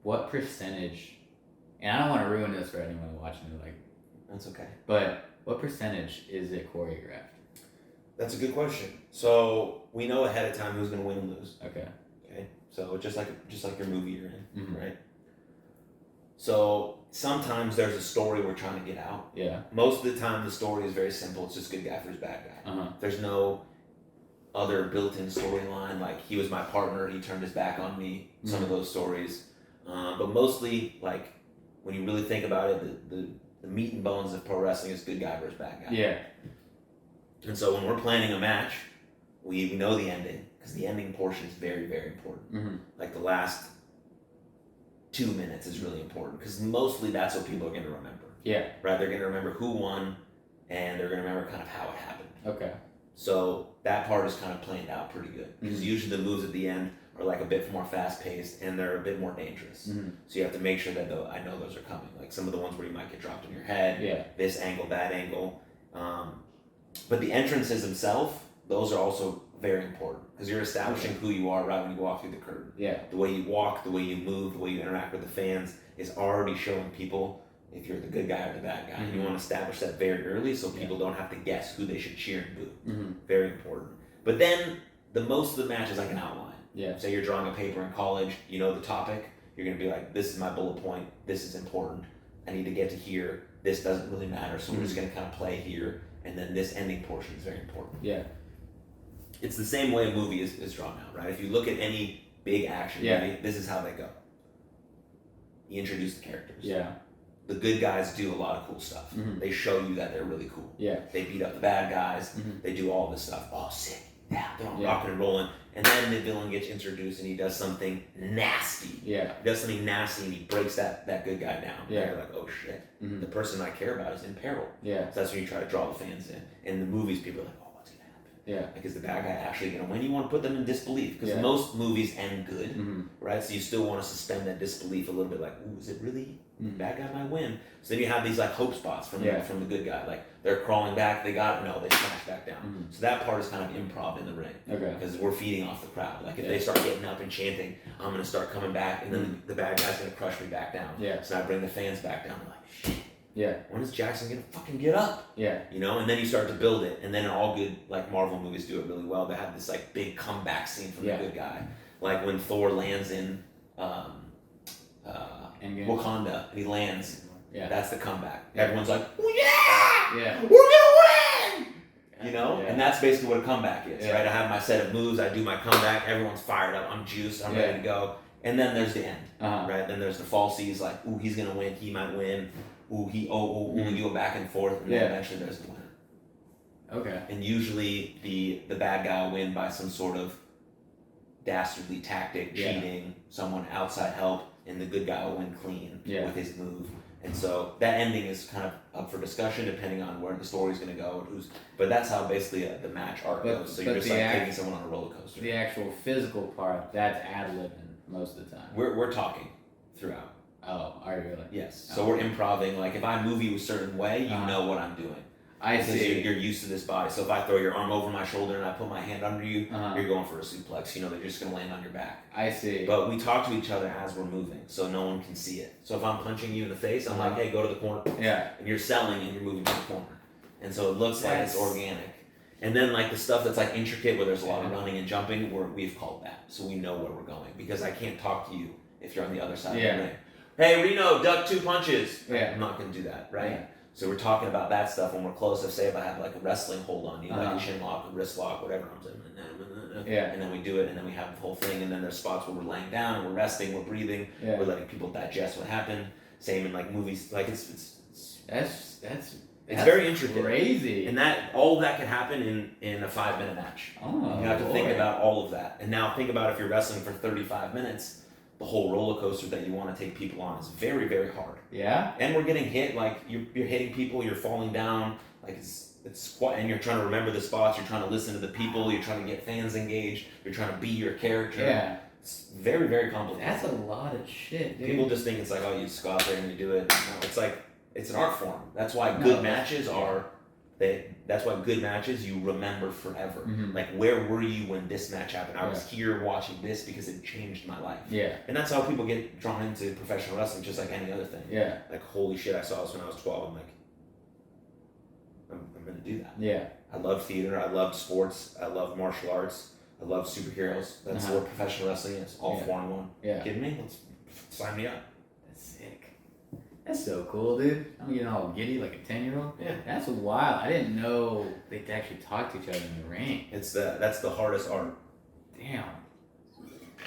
what percentage? And I don't want to ruin this for anyone watching it, like. That's okay. But what percentage is it choreographed? That's a good question. So we know ahead of time who's going to win and lose. Okay. Okay. So just like your movie you're in, Mm-hmm. right? So sometimes there's a story we're trying to get out. Yeah. Most of the time the story is very simple. It's just good guy versus bad guy. Uh-huh. There's no other built-in storyline like he was my partner, he turned his back on me. Some of those stories, but mostly like when you really think about it, the meat and bones of pro wrestling is good guy versus bad guy. Yeah. And so when we're planning a match, we know the ending because the ending portion is very, very important. Mm-hmm. Like the last 2 minutes is really important because mostly that's what people are going to remember. Yeah. Right? They're going to remember who won and they're going to remember kind of how it happened. Okay. So that part is kind of planned out pretty good because usually the moves at the end are like a bit more fast paced and they're a bit more dangerous. Mm-hmm. So you have to make sure that I know those are coming. Like some of the ones where you might get dropped on your head, this angle, that angle. But the entrances themselves, those are also very important because you're establishing who you are right when you walk through the curtain. Yeah. The way you walk, the way you move, the way you interact with the fans is already showing people if you're the good guy or the bad guy. You want to establish that very early so people don't have to guess who they should cheer and boo. Mm-hmm. Very important. But then most of the match is like an outline. Yeah. Say you're drawing a paper in college, you know the topic, you're going to be like, this is my bullet point, this is important, I need to get to here, this doesn't really matter, so we're just going to kind of play here, and then this ending portion is very important. Yeah. It's the same way a movie is drawn out, right? If you look at any big action movie, this is how they go. You introduce the characters. Yeah. The good guys do a lot of cool stuff. They show you that they're really cool. Yeah. They beat up the bad guys. They do all this stuff. Oh, sick. Yeah, they're all rocking and rolling. And then the villain gets introduced and he does something nasty. Yeah. He does something nasty and he breaks that good guy down. Yeah. And you're like, oh shit. The person I care about is in peril. Yeah. So that's when you try to draw the fans in. In the movies, people are like, oh, what's going to happen? Yeah. Like, is the bad guy actually going to win? You want to put them in disbelief because most movies end good, right? So you still want to suspend that disbelief a little bit, like, ooh, is it really? Bad guy might win. So then you have these like hope spots from the good guy. Like they're crawling back, they got it, no, they smash back down. So that part is kind of improv in the ring. Okay. Because we're feeding off the crowd. Like if they start getting up and chanting, I'm gonna start coming back, and then the bad guy's gonna crush me back down. Yeah. So I bring the fans back down. They're like, shit. Yeah. When is Jaxon gonna fucking get up? Yeah. You know, and then you start to build it, and then all good like Marvel movies do it really well. They have this like big comeback scene from the good guy, like when Thor lands in Wakanda and he lands Yeah. That's the comeback. Yeah. Everyone's like, oh, Yeah. we're gonna win! You know? Yeah. And that's basically what a comeback is, Yeah. right? I have my set of moves, I do my comeback, everyone's fired up, I'm juiced, I'm ready to go. And then there's the end, right? Then there's the falsies, like, ooh, he's gonna win, he might win. Ooh, you go back and forth, and then eventually there's the winner. Okay. And usually the bad guy will win by some sort of dastardly tactic, cheating, someone outside help, and the good guy will win clean with his move. And so that ending is kind of up for discussion depending on where the story's going to go or but that's how basically the match arc goes. So you're just like taking someone on a roller coaster. The actual physical part, that's ad-libbing most of the time. We're talking throughout. Oh, are you really? Yes. So we're improvising. Like if I move you a certain way, you know what I'm doing. I see. You're used to this body. So if I throw your arm over my shoulder and I put my hand under you, you're going for a suplex. You know, they're just going to land on your back. I see. But we talk to each other as we're moving, so no one can see it. So if I'm punching you in the face, I'm like, hey, go to the corner. Yeah. And you're selling and you're moving to the corner. And so it looks like it's organic. And then like the stuff that's like intricate where there's a lot of running and jumping, we've called that. So we know where we're going. Because I can't talk to you if you're on the other side of the ring. Hey, Reno, duck 2 punches. Yeah. I'm not going to do that, right? Yeah. So we're talking about that stuff when we're close. If say if I have like a wrestling hold on you, like a chin lock, a wrist lock, whatever, I'm saying, and then we do it, and then we have the whole thing, and then there's spots where we're laying down, and we're resting, we're breathing, we're letting people digest what happened. Same in like movies, like it's That's very intricate, crazy, and that all of that can happen in a 5-minute match. Oh, you have to think about all of that, and now think about if you're wrestling for 35 minutes. The whole roller coaster that you want to take people on is very, very hard. Yeah. And we're getting hit, like you're hitting people, you're falling down, like it's quite, and you're trying to remember the spots, you're trying to listen to the people, you're trying to get fans engaged, you're trying to be your character. Yeah. It's very, very complicated. That's a lot of shit, dude. People just think it's like, oh, you just go out there and you do it. No, it's like, it's an art form. That's why good matches are, that's why good matches you remember forever. Mm-hmm. Like, where were you when this match happened? I was here watching this because it changed my life. Yeah. And that's how people get drawn into professional wrestling, just like any other thing. Yeah. Like, holy shit, I saw this when I was 12. I'm like, I'm going to do that. Yeah. I love theater. I love sports. I love martial arts. I love superheroes. That's what professional wrestling is. All 4 in 1. Yeah. Kidding me? Let's sign me up. That's sick. That's so cool, dude. I'm getting all giddy like a 10-year-old. Yeah. That's wild. I didn't know they actually talk to each other in the ring. That's the hardest art. Damn.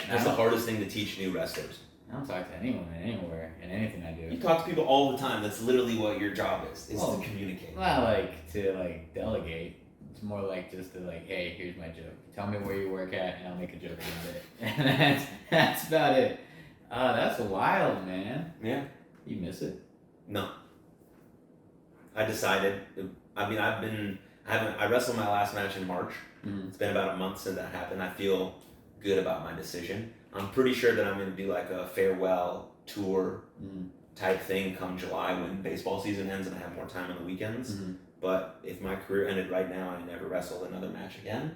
That's the hardest thing to teach new wrestlers. I don't talk to anyone anywhere in anything I do. You talk to people all the time. That's literally what your job is to communicate. Not like to delegate. It's more like just to hey, here's my joke. Tell me where you work at and I'll make a joke about it. And that's about it. That's wild, man. Yeah. You miss it? No. I decided. I mean, I wrestled my last match in March. Mm-hmm. It's been about a month since that happened. I feel good about my decision. I'm pretty sure that I'm going to do like a farewell tour type thing come July when baseball season ends and I have more time on the weekends. Mm-hmm. But if my career ended right now and I never wrestled another match again,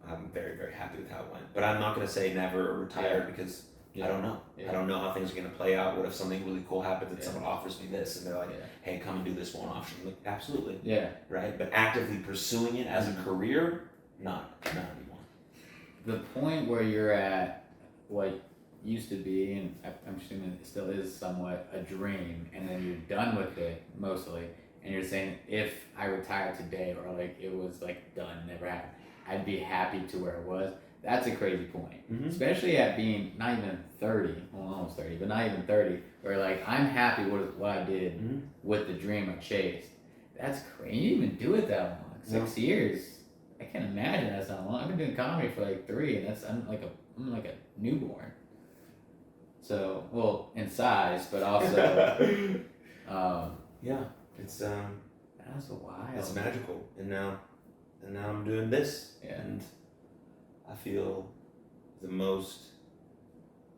I'm very, very happy with how it went. But I'm not going to say never or retire because I don't know. I don't know how things are going to play out. What if something really cool happens and someone offers me this and they're like, hey, come and do this one option. Like, absolutely. Yeah. Right? But actively pursuing it as a career, not anymore. The point where you're at what used to be, and I'm assuming it still is somewhat a dream, and then you're done with it mostly, and you're saying if I retired today or it was done, never happened, I'd be happy to where it was. That's a crazy point. Mm-hmm. Especially at being not even 30, well, almost 30, but not even 30, where I'm happy with what I did with the dream I chased. That's crazy. You didn't even do it that long. 6 years. I can't imagine that's not long. I've been doing comedy for 3, and I'm like a newborn. So, well, in size, but also, yeah, it's that's wild. It's magical, and now I'm doing this, and I feel the most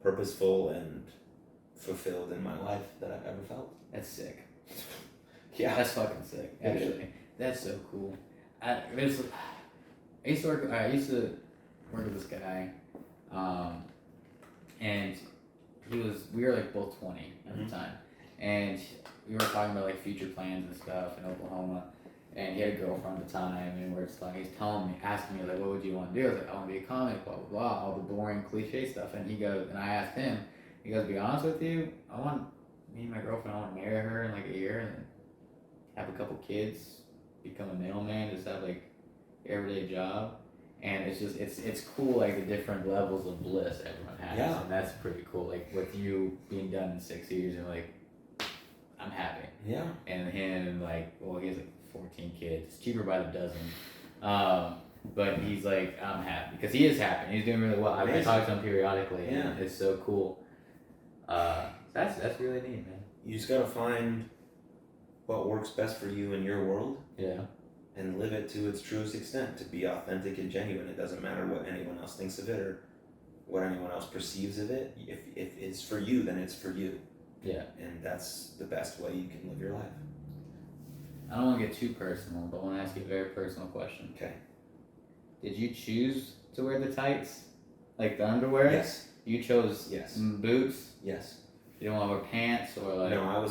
purposeful and fulfilled in my life that I've ever felt. That's sick. Yeah, that's fucking sick. Actually, that's so cool. I used to work with this guy, and we were both 20 at the time, and we were talking about future plans and stuff in Oklahoma, and he had a girlfriend at the time, and we're just he's asking me what would you want to do? I was like, I want to be a comic, blah blah blah, all the boring cliche stuff, and he goes, and I asked him, he goes, to be honest with you, I want me and my girlfriend, I want to marry her in like a year and then have a couple kids, become a mailman, just have like everyday job. And it's just it's cool, like the different levels of bliss everyone has. Yeah. And that's pretty cool. Like with you being done in 6 years and like I'm happy. Yeah. And him like, well, he has like 14 kids. It's cheaper by the dozen. But he's like, I'm happy because he is happy. He's doing really well. I talk to him periodically, and it's so cool. That's really neat, man. You just gotta find what works best for you in your world. Yeah. And live it to its truest extent, to be authentic and genuine. It doesn't matter what anyone else thinks of it or what anyone else perceives of it. If it's for you, then it's for you. Yeah. And that's the best way you can live your life. I don't want to get too personal, but I want to ask you a very personal question. Okay. Did you choose to wear the tights? Like the underwear? Yes. You chose boots? Yes. You didn't want to wear pants or like... No,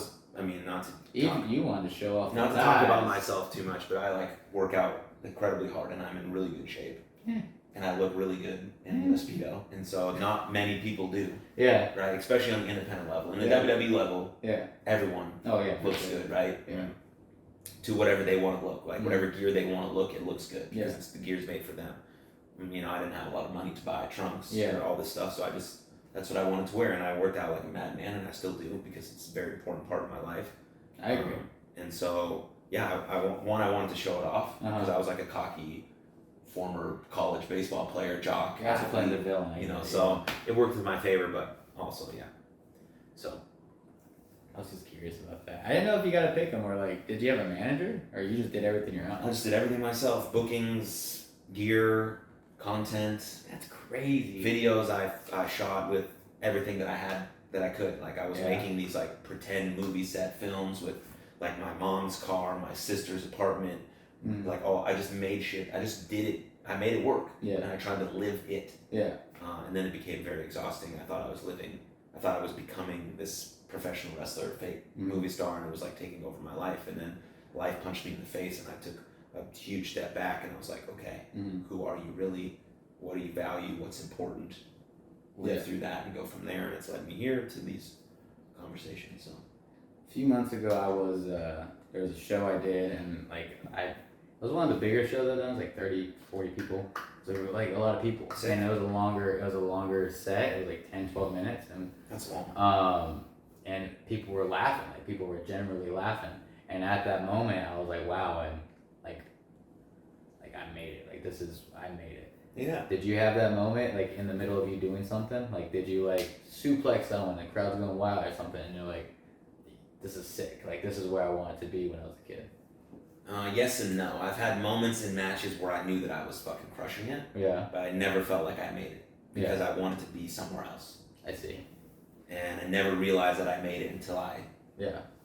not to you wanted to show off not to talk about myself too much, but I like work out incredibly hard and I'm in really good shape. Yeah. And I look really good in the Speedo. And so not many people do. Yeah. Right? Especially on the independent level. In the WWE level, everyone looks good, right? Yeah. To whatever they want to look like, whatever gear they want to look, it looks good because it's the gear's made for them. You know, I didn't have a lot of money to buy trunks or all this stuff, so that's what I wanted to wear, and I worked out like a madman, and I still do because it's a very important part of my life. I agree. And so, I wanted to show it off because I was like a cocky former college baseball player, jock. You have to play the villain. You know, so it worked in my favor, but also, So. I was just curious about that. I didn't know if you got to pick them or like, did you have a manager or you just did everything your own? I just did everything myself. Bookings, gear, content. That's crazy. Videos I shot with everything that I had that I could. Like I was making these like pretend movie set films with like my mom's car, my sister's apartment. Like I just made shit. I just did it. I made it work. Yeah. And I tried to live it. Yeah. And then it became very exhausting. I thought I was becoming this professional wrestler, fake movie star, and it was like taking over my life. And then life punched me in the face, and I took a huge step back, and I was like, okay, who are you really? What do you value? What's important? Live through that and go from there. And it's led me here to these conversations. So a few months ago, I was there was a show I did, and like it was one of the bigger shows I've done. It was like 30, 40 people. So there were like a lot of people, and it was a longer set. It was like 10, 12 minutes, and that's long. And people were laughing. Like people were generally laughing. And at that moment, I was like, wow, I'm like I made it. Like I made it. Yeah. Did you have that moment, like in the middle of you doing something? Like, did you like suplex someone, the crowd's going wild or something, and you're like, this is sick. Like, this is where I wanted to be when I was a kid. Yes and no. I've had moments in matches where I knew that I was fucking crushing it. Yeah. But I never felt like I made it because I wanted to be somewhere else. I see. And I never realized that I made it until I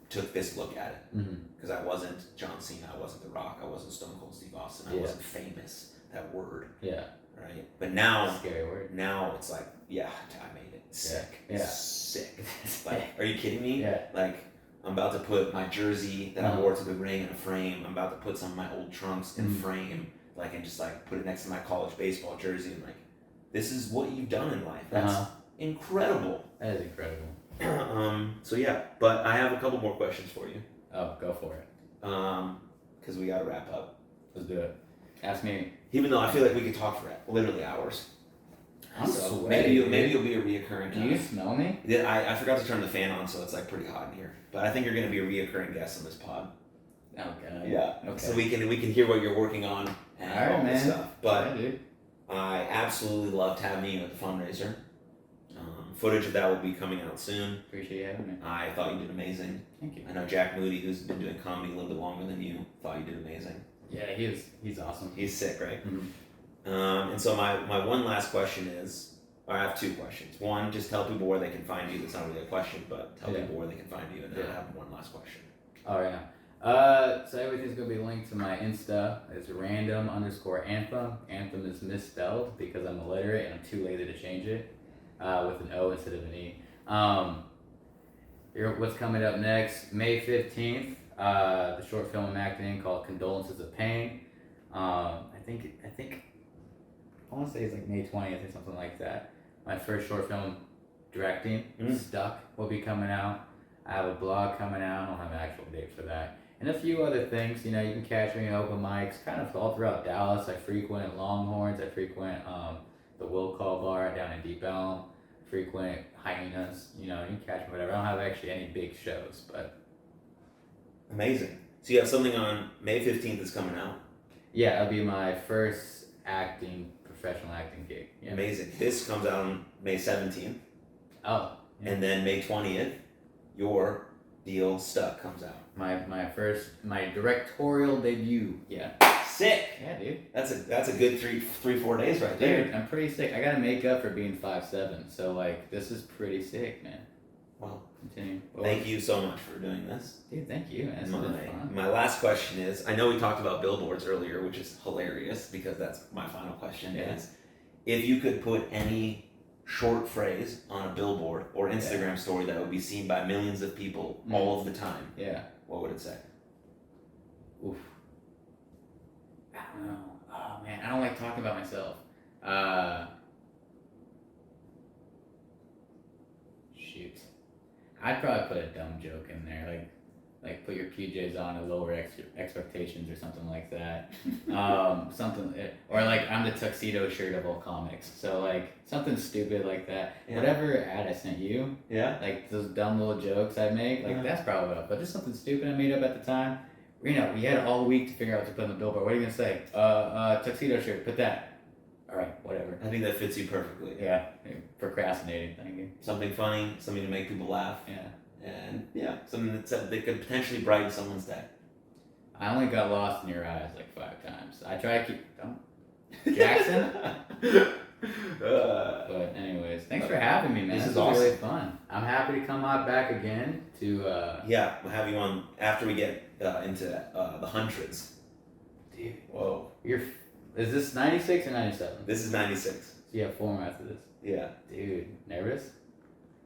took this look at it. Because I wasn't John Cena, I wasn't The Rock, I wasn't Stone Cold Steve Austin, I wasn't famous. That word. Yeah. Right? But now, scary word. Now it's like, I made it. Sick. Yeah. Sick. Like, are you kidding me? Yeah. Like, I'm about to put my jersey that I wore to the ring in a frame. I'm about to put some of my old trunks in a frame. Like, and just like put it next to my college baseball jersey. And like, this is what you've done in life. That's incredible. That is incredible. But I have a couple more questions for you. Oh, go for it. Because we got to wrap up. Let's do it. Ask me. Even though I feel like we could talk for literally hours. I'm sweating. Maybe you'll be a reoccurring guest. Do you smell me? I forgot to turn the fan on, so it's like pretty hot in here. But I think you're going to be a reoccurring guest on this pod. Okay. Yeah. Okay. So we can hear what you're working on and all this stuff. But I absolutely loved having you at the fundraiser. Footage of that will be coming out soon. Appreciate you having me. I thought you did amazing. Thank you. I know Jack Moody, who's been doing comedy a little bit longer than you, thought you did amazing. Yeah, he's awesome. He's sick, right? Mm-hmm. And so my one last question is, or I have two questions. One, just tell people where they can find you. That's not really a question, but tell people where they can find you. And then I have one last question. Oh, yeah. So everything's going to be linked to my Insta. It's random_anthem. Anthem is misspelled because I'm illiterate and I'm too lazy to change it with an O instead of an E. What's coming up next? May 15th, the short film I'm acting in called Condolences of Pain. I think I want to say it's like May 20th or something like that. My first short film directing, Stuck, will be coming out. I have a blog coming out. I don't have an actual date for that. And a few other things. You know, you can catch me in open mics kind of all throughout Dallas. I frequent Longhorns. I frequent the Will Call Bar down in Deep Elm. Frequent Hyenas. You know, you can catch me whatever. I don't have actually any big shows, but... Amazing. So you have something on May 15th that's coming out. Yeah, it'll be my first professional acting gig. Yeah. Amazing. This comes out on May 17th. Oh. Yeah. And then May 20th, your deal Stuck comes out. My directorial debut. Yeah. Sick. Yeah, dude. That's a good 3-4 days right there. Dude, I'm pretty sick. I gotta make up for being 5'7", so like this is pretty sick, man. Well, continue. Thank you so much for doing this. Dude, thank you. It's been fun. My last question is, I know we talked about billboards earlier, which is hilarious because that's my final question is, if you could put any short phrase on a billboard or Instagram story that would be seen by millions of people all of the time, what would it say? Oof. I don't know. Oh man, I don't like talking about myself. Shoot. I'd probably put a dumb joke in there, like put your PJs on and lower expectations or something like that. Or like I'm the tuxedo shirt of all comics. So like something stupid like that. Yeah. Whatever ad I sent you, like those dumb little jokes I make, like that's probably what I'll put. Just something stupid I made up at the time. You know, we had all week to figure out what to put on the billboard. What are you gonna say? Tuxedo shirt. Put that. All right, whatever. I think that fits you perfectly. Yeah, procrastinating. Thank you. Something funny, something to make people laugh. Yeah. And something that could potentially brighten someone's day. I only got lost in your eyes like 5 times. I try to keep Jackson. But anyways, thanks for having me, man. This is awesome. Really fun. I'm happy to come out back again to. We'll have you on after we get into the hundreds. Dude, whoa! Is this 96 or 97? This is 96. So you have 4 more after this. Yeah. Dude, nervous?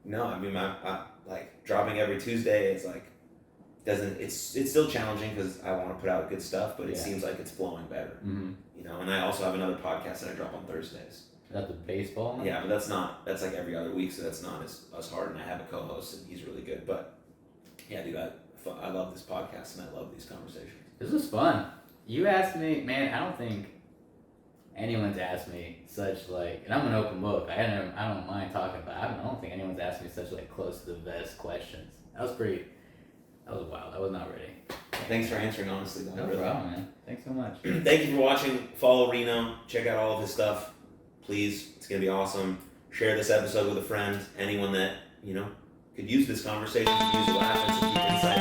No, I mean I like dropping every Tuesday. It's like it's still challenging because I want to put out good stuff, but it seems like it's flowing better. Mm-hmm. You know, and I also have another podcast that I drop on Thursdays. Is that the baseball one? Yeah, but that's like every other week, so that's not as hard. And I have a co-host, and he's really good. But yeah, dude, I love this podcast and I love these conversations. This was fun. You asked me, man. I don't think anyone's asked me such like, and I'm an open book. I don't mind talking about. I don't think anyone's asked me such like close to the vest questions. That was wild. I was not ready. Thanks for answering honestly. No problem, man. Thanks so much. Thank you for watching. Follow Reno. Check out all of his stuff. Please, it's gonna be awesome. Share this episode with a friend. Anyone that could use this conversation, could use a laugh and some deep insight.